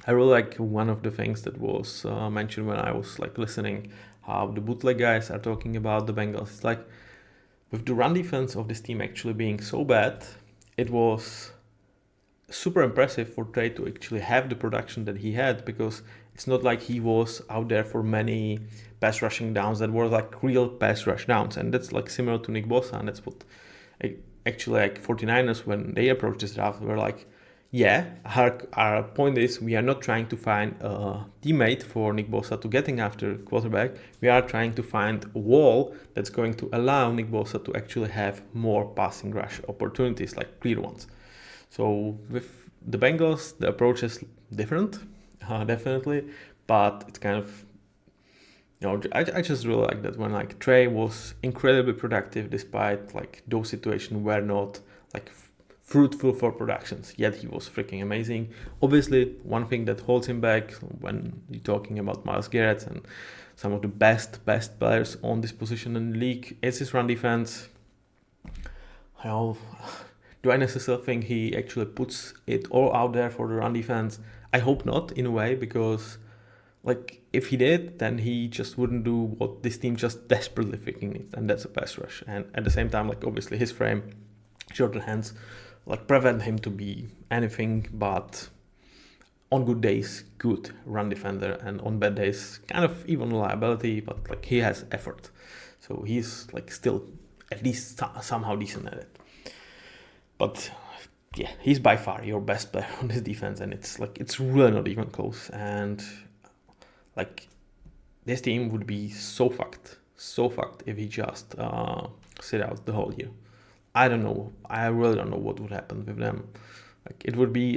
I really like one of the things that was mentioned when I was like listening, how the bootleg guys are talking about the Bengals. It's like with the run defense of this team actually being so bad, it was super impressive for Trey to actually have the production that he had, because it's not like he was out there for many pass rushing downs that were like real pass rush downs. And that's like similar to Nick Bosa, and that's what actually like 49ers, when they approached this draft, were like, yeah, our point is we are not trying to find a teammate for Nick Bosa to getting after quarterback. We are trying to find a wall that's going to allow Nick Bosa to actually have more passing rush opportunities, like clear ones. So with the Bengals, the approach is different, definitely, but it's kind of, I just really like that when like Trey was incredibly productive despite like those situations were not like fruitful for productions, yet he was freaking amazing. Obviously, one thing that holds him back when you're talking about Myles Garrett and some of the best players on this position in the league is his run defense. Do I necessarily think he actually puts it all out there for the run defense? I hope not, in a way, because like if he did, then he just wouldn't do what this team just desperately freaking needs, and that's a pass rush. And at the same time, like obviously his frame, shorter hands, like prevent him to be anything but on good days good run defender, and on bad days kind of even a liability, but like he has effort, so he's like still at least somehow decent at it. But yeah, he's by far your best player on this defense, and it's really not even close. And like this team would be so fucked if he just sit out the whole year. I don't know. I really don't know what would happen with them. Like it would be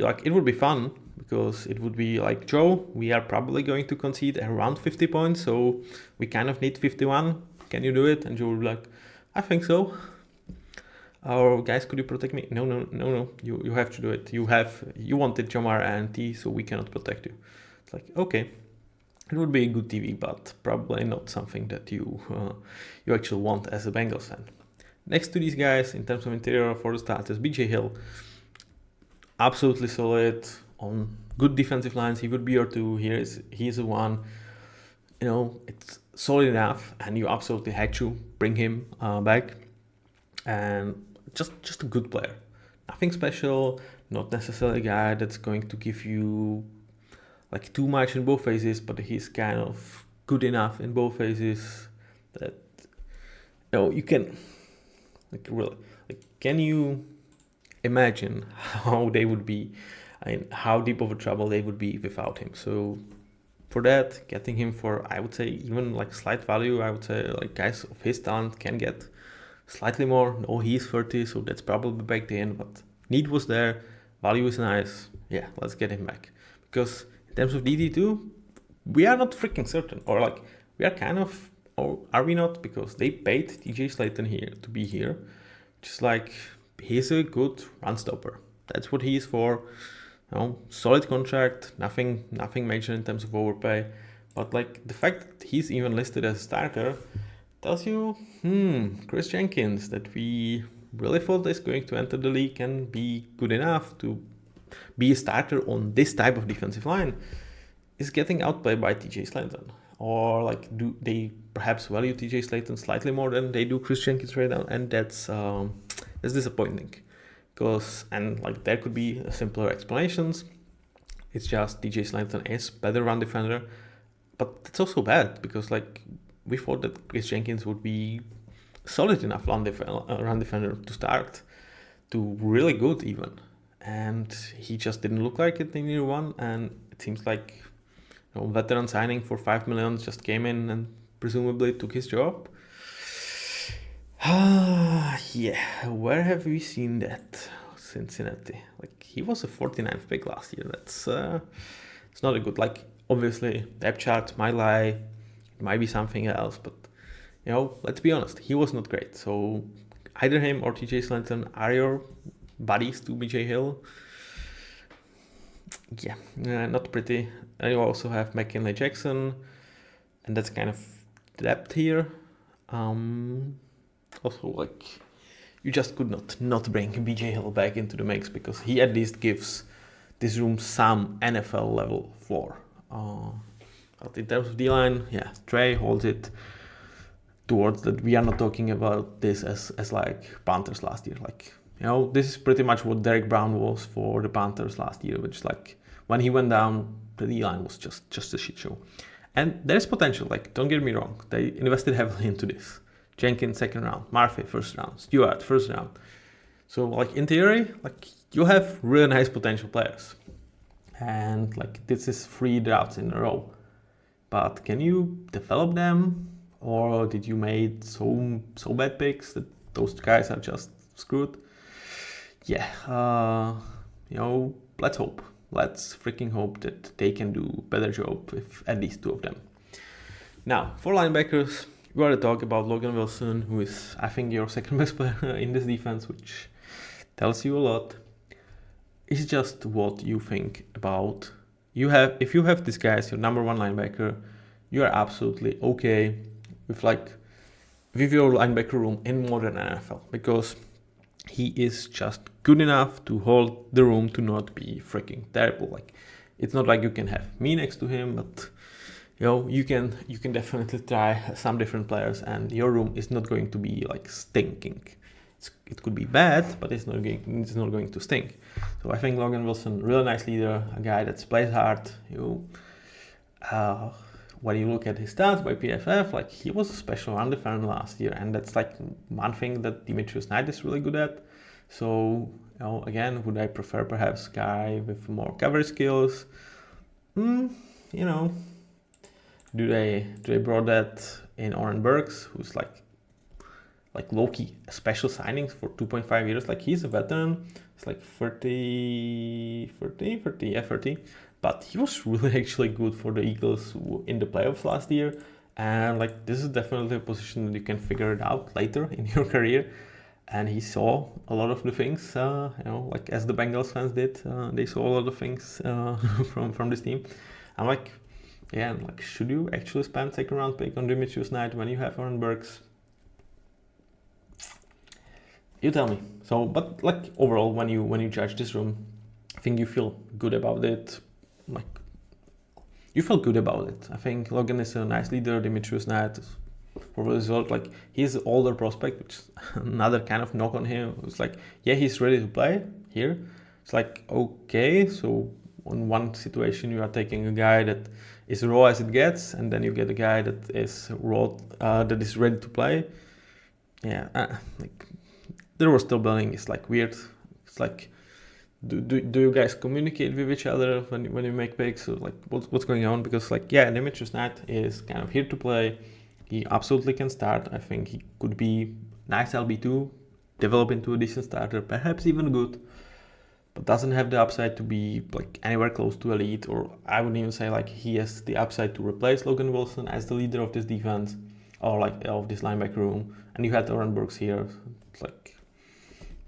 fun, because it would be like, Joe, we are probably going to concede around 50 points, so we kind of need 51. Can you do it? And Joe would be like, I think so. Or guys, could you protect me? No. You have to do it. You wanted Jamar and T, so we cannot protect you. It's like, okay. it would be a good TV, but probably not something that you actually want as a Bengals fan. Next to these guys, in terms of interior for the starters, BJ Hill, absolutely solid on good defensive lines. He would be your two. He's the one. It's solid enough, and you absolutely had to bring him back. And just a good player, nothing special. Not necessarily a guy that's going to give you like too much in both phases, but he's kind of good enough in both phases that you can can you imagine how they would be and how deep of a trouble they would be without him. So for that, getting him for, I would say, even like slight value, I would say like guys of his talent can get slightly more. No, he's 30, so that's probably back then, but need was there, value is nice. Yeah, let's get him back. Because in terms of DD2, we are not freaking certain, or like we are kind of, or are we not? Because they paid TJ Slayton here to be here. Just like he's a good run stopper. That's what he is for. Solid contract, nothing major in terms of overpay. But like the fact that he's even listed as a starter tells you, Chris Jenkins, that we really thought is going to enter the league and be good enough to be a starter on this type of defensive line, is getting outplayed by TJ Slayton. Or like, do they perhaps value TJ Slayton slightly more than they do Chris Jenkins right now? And that's disappointing. And like there could be simpler explanations. It's just TJ Slayton is better run defender, but it's also bad because like we thought that Chris Jenkins would be solid enough run defender to start, to really good even, and he just didn't look like it in year one. And it seems like veteran signing for $5 million just came in and presumably took his job. Yeah, where have we seen that? Cincinnati. Like he was a 49th pick last year. That's it's not a good, like obviously depth chart might lie, it might be something else, but let's be honest, he was not great. So either him or TJ Slayton are your buddies to BJ Hill. Yeah, not pretty. And you also have McKinley Jackson, and that's kind of depth here. Also, like, you just could not bring BJ Hill back into the mix because he at least gives this room some NFL level floor. But in terms of D-line, yeah, Trey holds it towards that. We are not talking about this as like Panthers last year. Like, this is pretty much what Derek Brown was for the Panthers last year, which like when he went down, the D-line was just a shit show. And there's potential, like, don't get me wrong, they invested heavily into this. Jenkins second round, Murphy first round, Stewart first round. So like in theory, like you have really nice potential players, and like this is 3 drafts in a row. But can you develop them, or did you make so bad picks that those guys are just screwed? Yeah, let's hope. Let's freaking hope that they can do a better job with at least 2 of them. Now for linebackers, we want to talk about Logan Wilson, who is, I think, your second best player in this defense, which tells you a lot. It's just what you think about. If you have this guy as your number 1 linebacker, you are absolutely okay with your linebacker room in modern NFL, because he is just good enough to hold the room to not be freaking terrible. Like, it's not like you can have me next to him, but you can definitely try some different players, and your room is not going to be like stinking. It could be bad, but it's not going to stink. So I think Logan Wilson, really nice leader, a guy that plays hard. When you look at his stats by PFF, like he was a special run defender last year, and that's like one thing that Demetrius Knight is really good at. So again, would I prefer perhaps a guy with more coverage skills? Do they brought that in Oren Burks, who's like low-key special signings for 2.5 years? Like he's a veteran. It's like 30, but he was really actually good for the Eagles in the playoffs last year. And like this is definitely a position that you can figure it out later in your career. And he saw a lot of the things, like as the Bengals fans did. They saw a lot of things from this team. I'm like, again, like, should you actually spend second round pick on Demetrius Knight when you have Aaron Burks? You tell me. So, but like overall, when you judge this room, I think you feel good about it. Like, you feel good about it. I think Logan is a nice leader. Demetrius Knight, for the result, like, he's an older prospect, which is another kind of knock on him. It's like, yeah, he's ready to play here. It's like, okay, so on one situation you are taking a guy that is raw as it gets, and then you get a guy that is raw, that is ready to play. Yeah, like, the roster building is like weird. It's like, do you guys communicate with each other when you make picks? So like, what's going on? Because like, yeah, Demetrius Knight is kind of here to play. He absolutely can start. I think he could be nice LB2, develop into a decent starter, perhaps even good, but doesn't have the upside to be like anywhere close to elite, or I wouldn't even say like he has the upside to replace Logan Wilson as the leader of this defense or like of this linebacker room. And you had Aaron Burks here. It's like,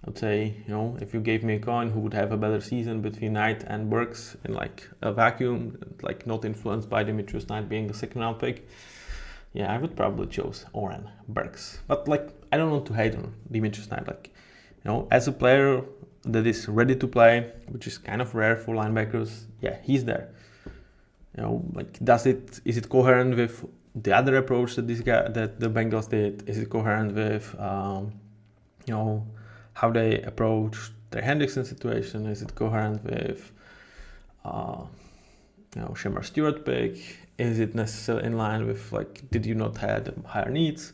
I'd say, you know, if you gave me a coin who would have a better season between Knight and Burks in like a vacuum, like not influenced by Demetrius Knight being a second round pick, yeah, I would probably choose Aaron Burks. But like, I don't want to hate on Demetrius Knight. Like, you know, as a player that is ready to play, which is kind of rare for linebackers, yeah, he's there. You know, like, is it coherent with the other approach that the Bengals did? Is it coherent with, you know, how they approach their Hendrickson situation? Is it coherent with, you know, Shemar Stewart pick? Is it necessarily in line with, like, did you not have higher needs?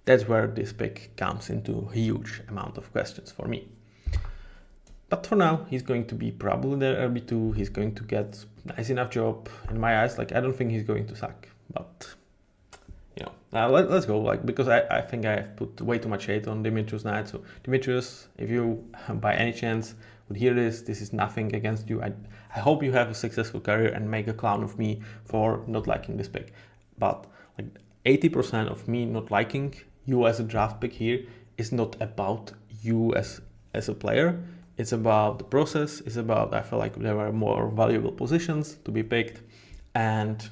That's where this pick comes into a huge amount of questions for me. But for now, he's going to be probably their RB2. He's going to get nice enough job in my eyes. Like, I don't think he's going to suck, but you know, let's go. Like, because I think I have put way too much hate on Demetrius Knight. So Demetrius, if you by any chance would hear this is nothing against you. I hope you have a successful career and make a clown of me for not liking this pick. But like 80% of me not liking you as a draft pick here is not about you as a player. It's about the process. It's about, I feel like there were more valuable positions to be picked. And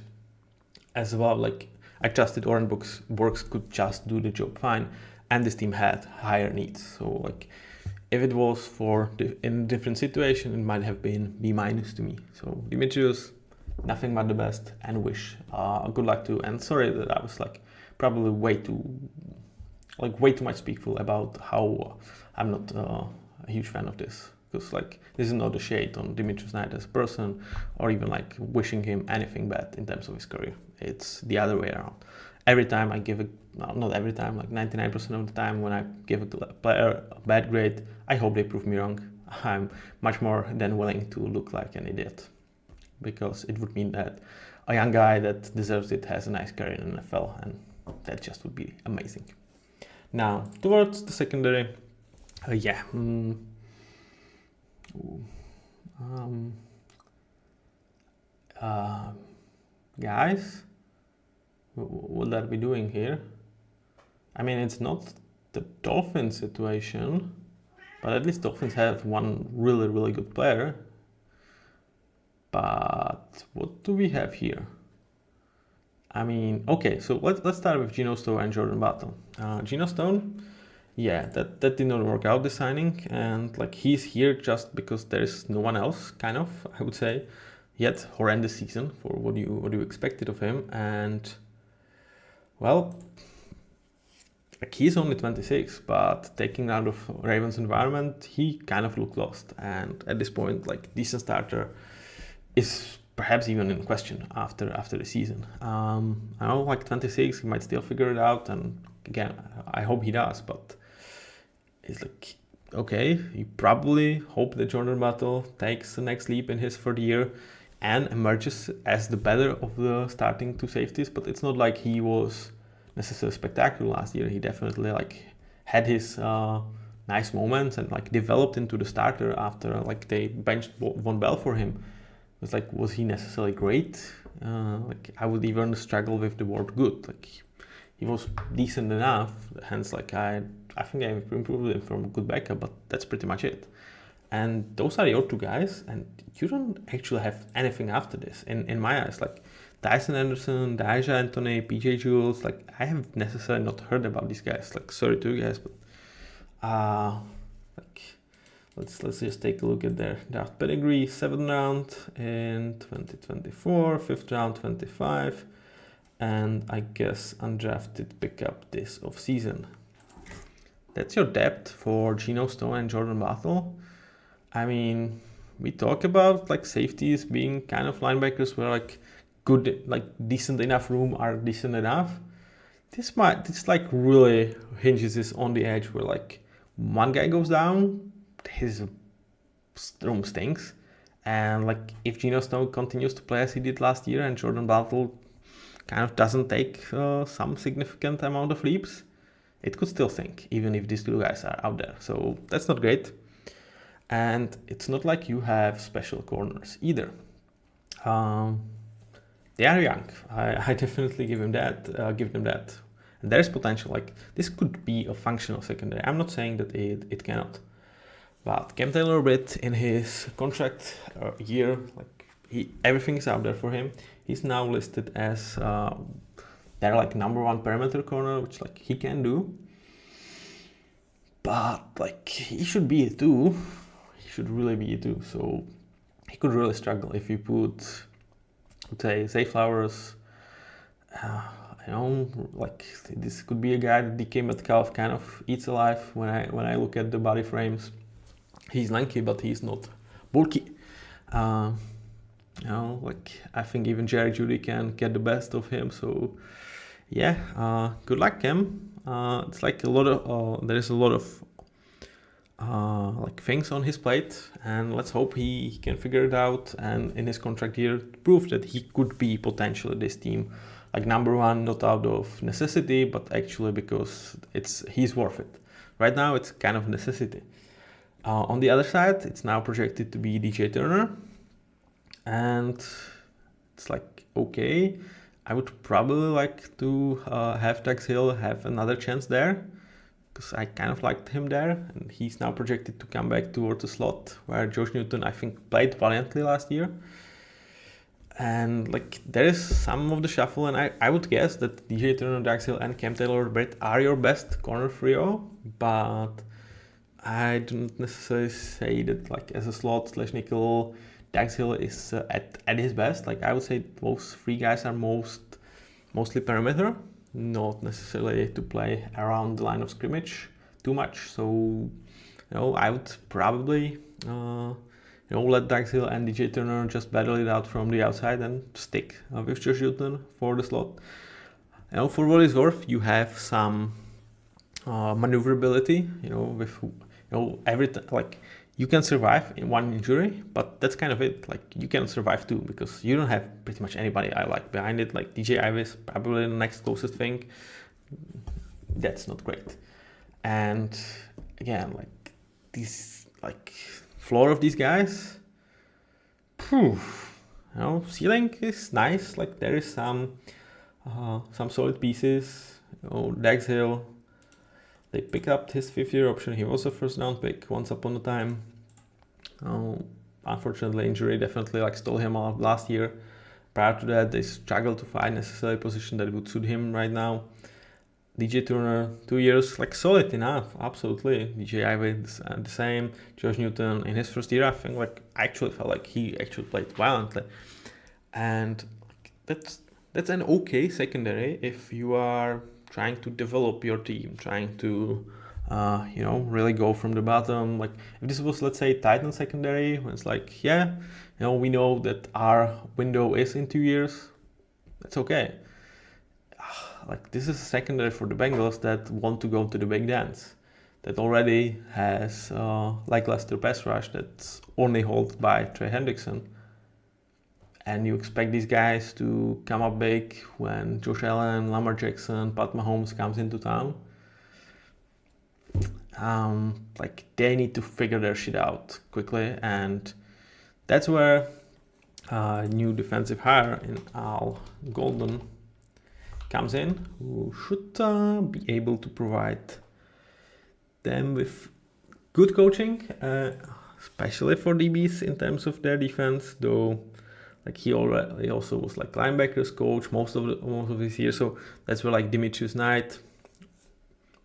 as well, like, I trusted Aaron Burks could just do the job fine. And this team had higher needs. So like, if it was in a different situation, it might have been B- to me. So Demetrius, nothing but the best, and wish good luck to. And sorry that I was like probably way too much speakful about how I'm not a huge fan of this, because like, this is not a shade on Demetrius Knight as a person, or even like wishing him anything bad in terms of his career. It's the other way around. Every time I give not every time, like 99% of the time when I give a player a bad grade, I hope they prove me wrong. I'm much more than willing to look like an idiot, because it would mean that a young guy that deserves it has a nice career in the NFL, and that just would be amazing. Now, towards the secondary, guys, what are we doing here? I mean, it's not the Dolphins situation, but at least Dolphins have one really, really good player. But what do we have here? I mean, okay, so let's start with Geno Stone and Jordan Battle. Geno Stone, yeah, that did not work out, the signing, and like, he's here just because there is no one else, kind of, I would say. He had horrendous season for what you expected of him, and well, like, he's only 26, but taking out of Ravens environment, he kind of looked lost. And at this point, like, decent starter is perhaps even in question after the season. I know, like, 26, he might still figure it out, and again, I hope he does. But it's like, okay, you probably hope that Jordan Battle takes the next leap in his third year and emerges as the better of the starting two safeties. But it's not like he was necessarily spectacular last year. He definitely like had his nice moments and like developed into the starter after like they benched Von Bell for him. It's like, was he necessarily great? Like, I would even struggle with the word good. Like, he was decent enough, hence like I think I improved him from good backup, but that's pretty much it. And those are your two guys, and you don't actually have anything after this in my eyes. Like, Tyson Anderson, Daija Anthony, PJ Jules, like I have necessarily not heard about these guys. Like sorry to you guys, but like let's just take a look at their draft pedigree. 7th round in 2024, 5th round 25, and I guess undrafted pickup this offseason. That's your depth for Geno Stone and Jordan Battle. I mean, we talk about like safeties being kind of linebackers where like good, like decent enough room are decent enough. This like really hinges this on the edge where like one guy goes down, his room stinks. And like if Geno Stone continues to play as he did last year and Jordan Battle kind of doesn't take some significant amount of leaps, it could still sink, even if these two guys are out there. So that's not great. And it's not like you have special corners either. They are young. I definitely give them that. And there is potential. Like this could be a functional secondary. I'm not saying that it cannot. But Cam Taylor-Britt in his contract year, like everything is out there for him. He's now listed as their like number 1 perimeter corner, which like he can do. But like he should be a 2. He should really be a 2. So he could really struggle if you put, let's say, Zay Flowers. Like this could be a guy that DK Metcalf kind of eats alive when I look at the body frames. He's lanky, but he's not bulky. Like I think even Jerry Jeudy can get the best of him. So yeah, good luck, Cam. It's like a lot of there is a lot of like things on his plate, and let's hope he can figure it out. And in his contract year, prove that he could be potentially this team, like number 1, not out of necessity, but actually because he's worth it. Right now, it's kind of necessity. On the other side, it's now projected to be DJ Turner, and it's like okay. I would probably like to have Dax Hill have another chance there, because I kind of liked him there, and he's now projected to come back towards the slot where Josh Newton, I think, played valiantly last year. And like there is some of the shuffle, and I would guess that DJ Turner, Dax Hill, and Cam Taylor-Britt are your best corner trio, but I don't necessarily say that like as a slot/nickel, Dax Hill is at his best. Like I would say those 3 guys are mostly perimeter, not necessarily to play around the line of scrimmage too much. So I would probably let Dax Hill and DJ Turner just battle it out from the outside and stick with Josh Newton for the slot. For what it's worth, you have some maneuverability. With every like you can survive in 1 injury, but that's kind of it. Like you can survive 2 because you don't have pretty much anybody I like behind it. Like DJ Ivis, probably the next closest thing. That's not great. And again, like this, like floor of these guys, ceiling is nice. Like there is some solid pieces. Dax Hill, they picked up his 5th-year option. He was a 1st-round pick once upon a time. Unfortunately, injury definitely like stole him out last year. Prior to that, they struggled to find necessary position that would suit him right now. DJ Turner, 2 years, like solid enough, absolutely. DJ Ivey, the same. Josh Newton in his 1st year, I think like I actually felt like he actually played violently, and that's an okay secondary if you are trying to develop your team, trying to really go from the bottom. Like if this was, let's say, Titan secondary, when it's like, we know that our window is in 2 years, that's okay. Like this is a secondary for the Bengals that want to go to the big dance, that already has lackluster pass rush that's only held by Trey Hendrickson. And you expect these guys to come up big when Josh Allen, Lamar Jackson, Pat Mahomes comes into town. Like they need to figure their shit out quickly, and that's where new defensive hire in Al Golden comes in, who should be able to provide them with good coaching, especially for DBs in terms of their defense. Though, Like he also was like linebackers coach most of his year. So that's where like Demetrius Knight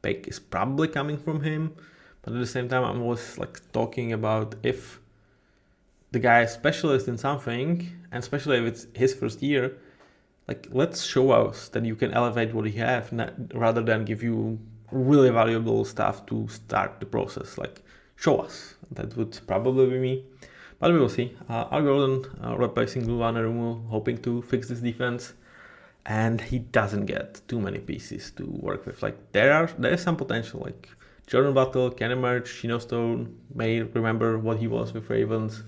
pick is probably coming from him. But at the same time, I'm always like talking about if the guy is specialist in something, and especially if it's his first year, like let's show us that you can elevate what you have, rather than give you really valuable stuff to start the process. Like show us. That would probably be me. But we will see. Al Gordon replacing Luanarumu, hoping to fix this defense. And he doesn't get too many pieces to work with. Like there is some potential. Like Jordan Battle can emerge. Shino Stone may remember what he was with Ravens.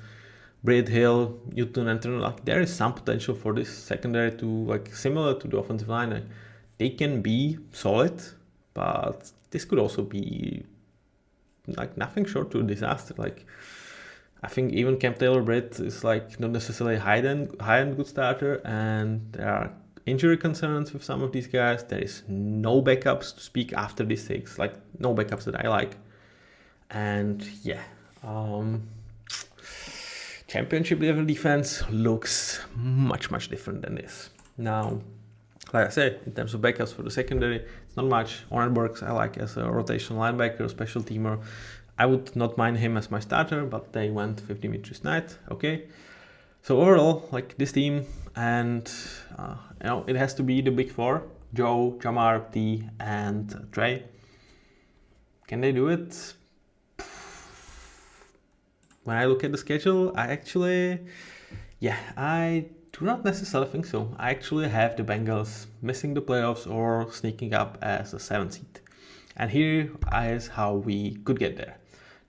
Braid Hill, Newton, and Turner. Like there is some potential for this secondary to like similar to the offensive line. Like, they can be solid, but this could also be like nothing short to a disaster. Like I think even Cam Taylor-Britt is like not necessarily a high-end good starter, and there are injury concerns with some of these guys. There is no backups to speak after these 6, like no backups that I like. And yeah, championship level defense looks much different than this. Now, like I said, in terms of backups for the secondary, it's not much. Ornbergs I like as a rotational linebacker, special teamer. I would not mind him as my starter, but they went with Demetrius Knight. Okay. So overall, like this team, and it has to be the big 4: Joe, Jamar, T, and Trey. Can they do it? When I look at the schedule, I do not necessarily think so. I actually have the Bengals missing the playoffs or sneaking up as a 7th seed. And here is how we could get there.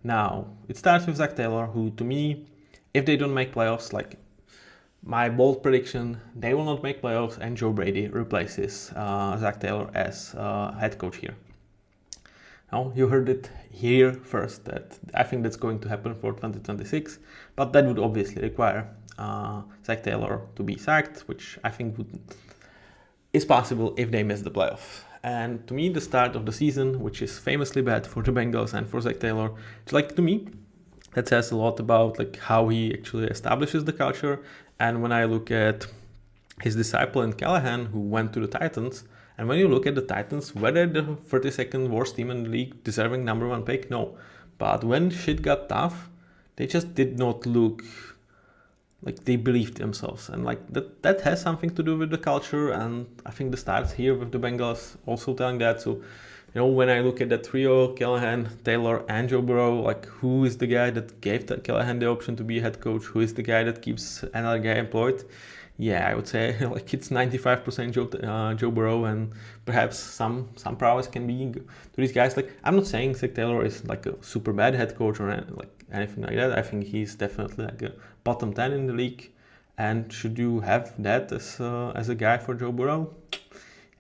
Now, it starts with Zach Taylor, who to me, if they don't make playoffs, like my bold prediction, they will not make playoffs, and Joe Brady replaces Zach Taylor as head coach here. Now, you heard it here first, that I think that's going to happen for 2026, but that would obviously require Zach Taylor to be sacked, which I think is possible if they miss the playoffs. And to me, the start of the season, which is famously bad for the Bengals and for Zach Taylor, it's like, to me, that says a lot about like how he actually establishes the culture. And when I look at his disciple in Callahan, who went to the Titans, and when you look at the Titans, whether the 32nd worst team in the league, deserving number 1 pick, no. But when shit got tough, they just did not look like they believed themselves, and like that has something to do with the culture. And I think the starts here with the Bengals also telling that. So when I look at that trio, Callahan, Taylor, and Joe Burrow, like who is the guy that gave Callahan the option to be a head coach? Who is the guy that keeps another guy employed? Yeah, I would say like it's 95% Joe Burrow, and perhaps some prowess can be to these guys. Like I'm not saying Zach Taylor is like a super bad head coach or anything like that. I think he's definitely like a bottom 10 in the league. And should you have that as a guy for Joe Burrow?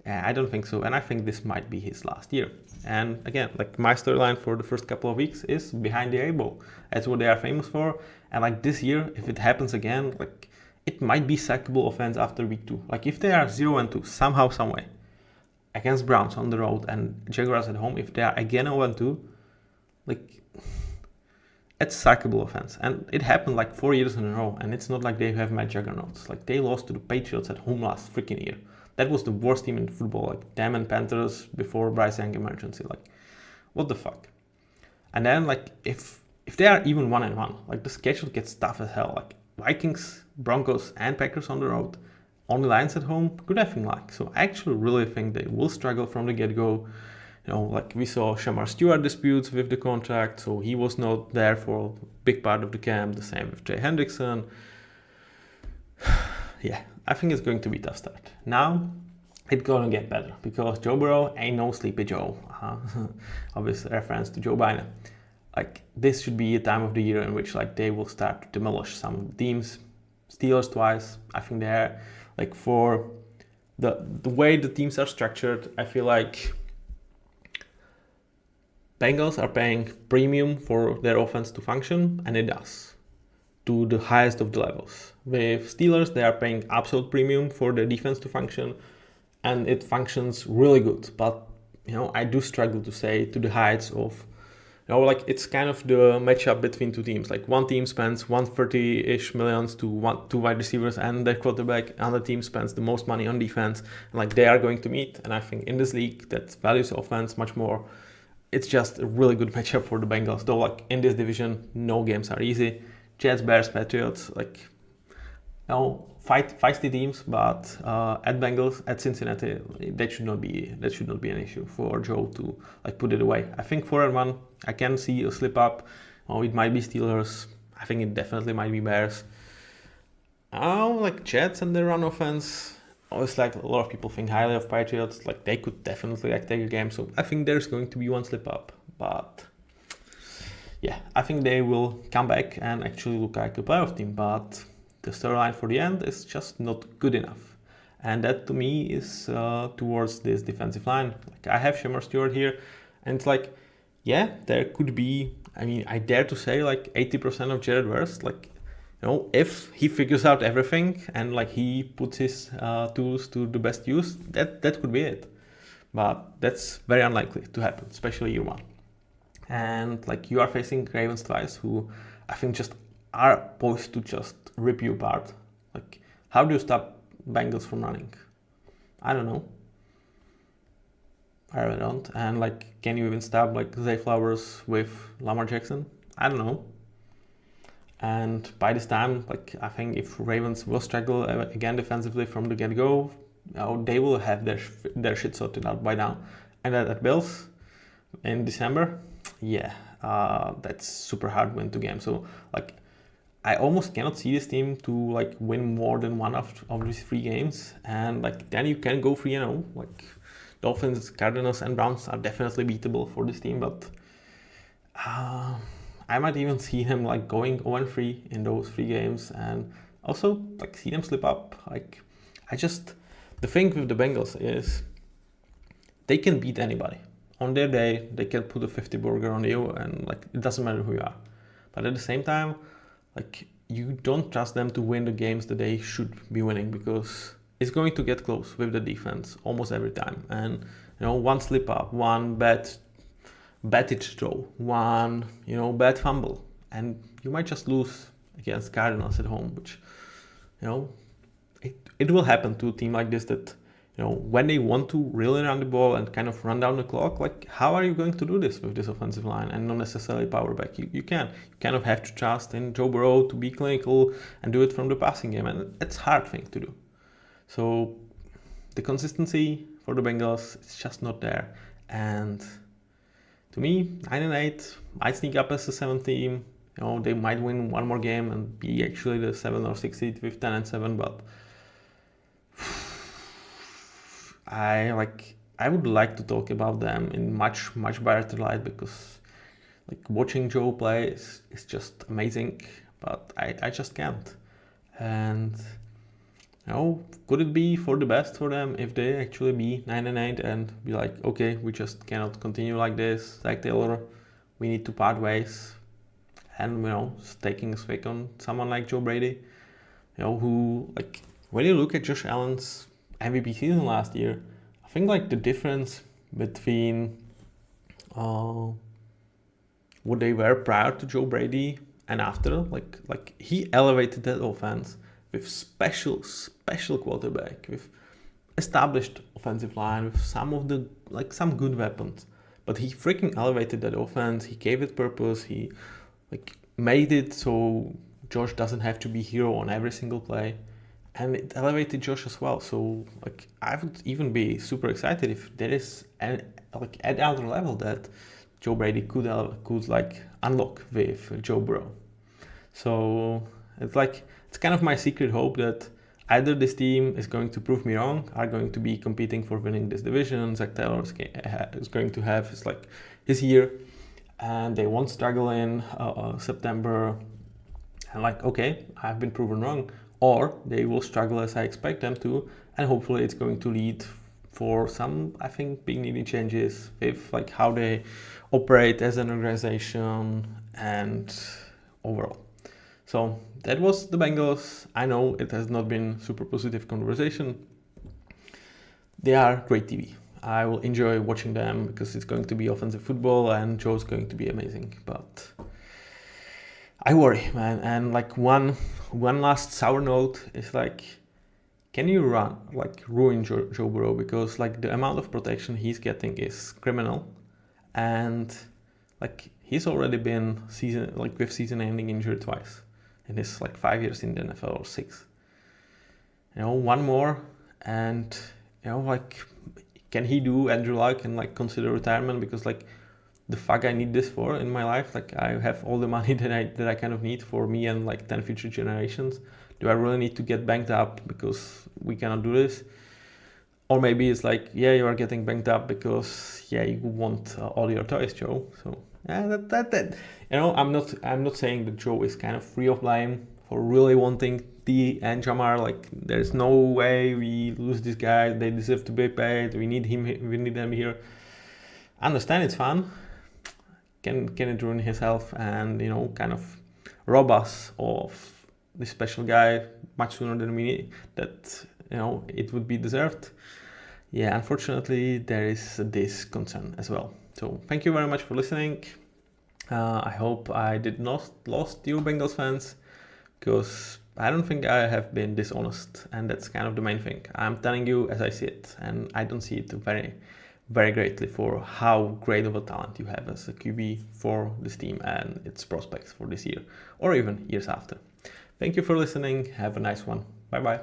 I don't think so. And I think this might be his last year. And again, like my storyline for the first couple of weeks is behind the eight ball. That's what they are famous for. And like this year, if it happens again, like it might be sackable offense after week 2. Like if they are 0-2 somehow, some way against Browns on the road and Jaguars at home, if they are again 0-2, like it's sackable offense. And it happened like 4 years in a row, and it's not like they have met juggernauts. Like they lost to the Patriots at home last freaking year. That was the worst team in football, like them and Panthers before Bryce Young emergency. Like, what the fuck? And then like if they are even 1-1, like the schedule gets tough as hell. Like Vikings, Broncos, and Packers on the road, only Lions at home. Good effing luck. So I actually really think they will struggle from the get-go. Like we saw Shamar Stewart disputes with the contract, so he was not there for a big part of the camp. The same with Jay Hendrickson. Yeah, I think it's going to be a tough start. Now, it's gonna get better because Joe Burrow ain't no sleepy Joe. Obvious reference to Joe Biden. Like this should be a time of the year in which like they will start to demolish some teams. Steelers twice. I think they're like for the way the teams are structured. I feel like Bengals are paying premium for their offense to function, and it does to the highest of the levels. With Steelers, they are paying absolute premium for their defense to function, and it functions really good. But I do struggle to say to the heights of Like it's kind of the matchup between two teams. Like one team spends 130-ish millions to two wide receivers and their quarterback. Another team spends the most money on defense. And like they are going to meet. And I think in this league that values offense much more. It's just a really good matchup for the Bengals. Though like in this division, no games are easy. Jets, Bears, Patriots, like feisty teams, but at Bengals, at Cincinnati, that should not be an issue for Joe to like put it away. I think 4-1, I can see a slip up. It might be Steelers. I think it definitely might be Bears. Like Jets and their run offense. It's like a lot of people think highly of Patriots. Like they could definitely like take a game. So I think there's going to be one slip up, but yeah, I think they will come back and actually look like a playoff team. But the storyline for the end is just not good enough. And that to me is towards this defensive line. Like I have Shamar Stewart here, and it's like, yeah, there could be, I mean, I dare to say like 80% of Jared Verse, like, if he figures out everything and like he puts his tools to the best use, that could be it. But that's very unlikely to happen, especially year one. And like you are facing Ravens twice, who I think just are poised to just rip you apart. Like, how do you stop Bengals from running? I don't know. I really don't. And like, can you even stop like Zay Flowers with Lamar Jackson? I don't know. And by this time, like I think if Ravens will struggle again defensively from the get-go, they will have their shit sorted out by now. And at Bills in December, yeah, that's super hard win to game. So like I almost cannot see this team to like win more than one of these 3 games, and like then you can go 3-0. Like Dolphins, Cardinals, and Browns are definitely beatable for this team, but I might even see them like going 0-3 in those 3 games, and also like see them slip up. Like the thing with the Bengals is they can beat anybody. On their day, they can put a 50 burger on you, and like it doesn't matter who you are. But at the same time, like you don't trust them to win the games that they should be winning, because it's going to get close with the defense almost every time. And one slip up, one bad throw, one bad fumble, and you might just lose against Cardinals at home, which it will happen to a team like this, that when they want to really run the ball and kind of run down the clock, like how are you going to do this with this offensive line and not necessarily power back? You kind of have to trust in Joe Burrow to be clinical and do it from the passing game, and it's a hard thing to do. So the consistency for the Bengals is just not there, and to me 9-8 might sneak up as a 7th team. They might win one more game and be actually the 7 or 6 seed with 10-7, but I would like to talk about them in much better light, because like watching Joe play is just amazing, but I just can't. And could it be for the best for them if they actually be 9-8 and be like, okay, we just cannot continue like this, Zach Taylor, we need to part ways, and taking a swig on someone like Joe Brady, who, like, when you look at Josh Allen's MVP season last year, I think like the difference between what they were prior to Joe Brady and after, like he elevated that offense with special quarterback, with established offensive line, with some good weapons. But he freaking elevated that offense. He gave it purpose. He like made it so Josh doesn't have to be hero on every single play, and it elevated Josh as well. So like I would even be super excited if there is at another level that Joe Brady could like unlock with Joe Burrow. So it's kind of my secret hope that either this team is going to prove me wrong, are going to be competing for winning this division. Zach Taylor is going to have his year, and they won't struggle in September. And like, okay, I've been proven wrong. Or they will struggle as I expect them to, and hopefully it's going to lead for some, I think, big needed changes with like how they operate as an organization and overall. So that was the Bengals. I know it has not been super positive conversation. They are great TV. I will enjoy watching them because it's going to be offensive football and Joe's going to be amazing. But I worry, man. And like one last sour note is like, can you ruin Joe Burrow? Because like the amount of protection he's getting is criminal, and like he's already been with season-ending injury twice in his like 5 years in the NFL, or 6. One more, and like, can he do Andrew Luck and like consider retirement? Because like, the fuck I need this for in my life? Like, I have all the money that I kind of need for me and like 10 future generations. Do I really need to get banked up because we cannot do this? Or maybe it's like, yeah, you are getting banked up because you want all your toys, Joe. So that I'm not saying that Joe is kind of free of blame for really wanting T and Jamar. Like, there's no way we lose this guy. They deserve to be paid. We need him. We need them here. I understand it's fun. Can it ruin his health and kind of rob us of this special guy much sooner than we need, that it would be deserved? Yeah, unfortunately there is this concern as well. So thank you very much for listening. I hope I did not lost you Bengals fans, because I don't think I have been dishonest, and that's kind of the main thing. I'm telling you as I see it, and I don't see it very, very greatly for how great of a talent you have as a QB for this team and its prospects for this year or even years after. Thank you for listening. Have a nice one. Bye bye.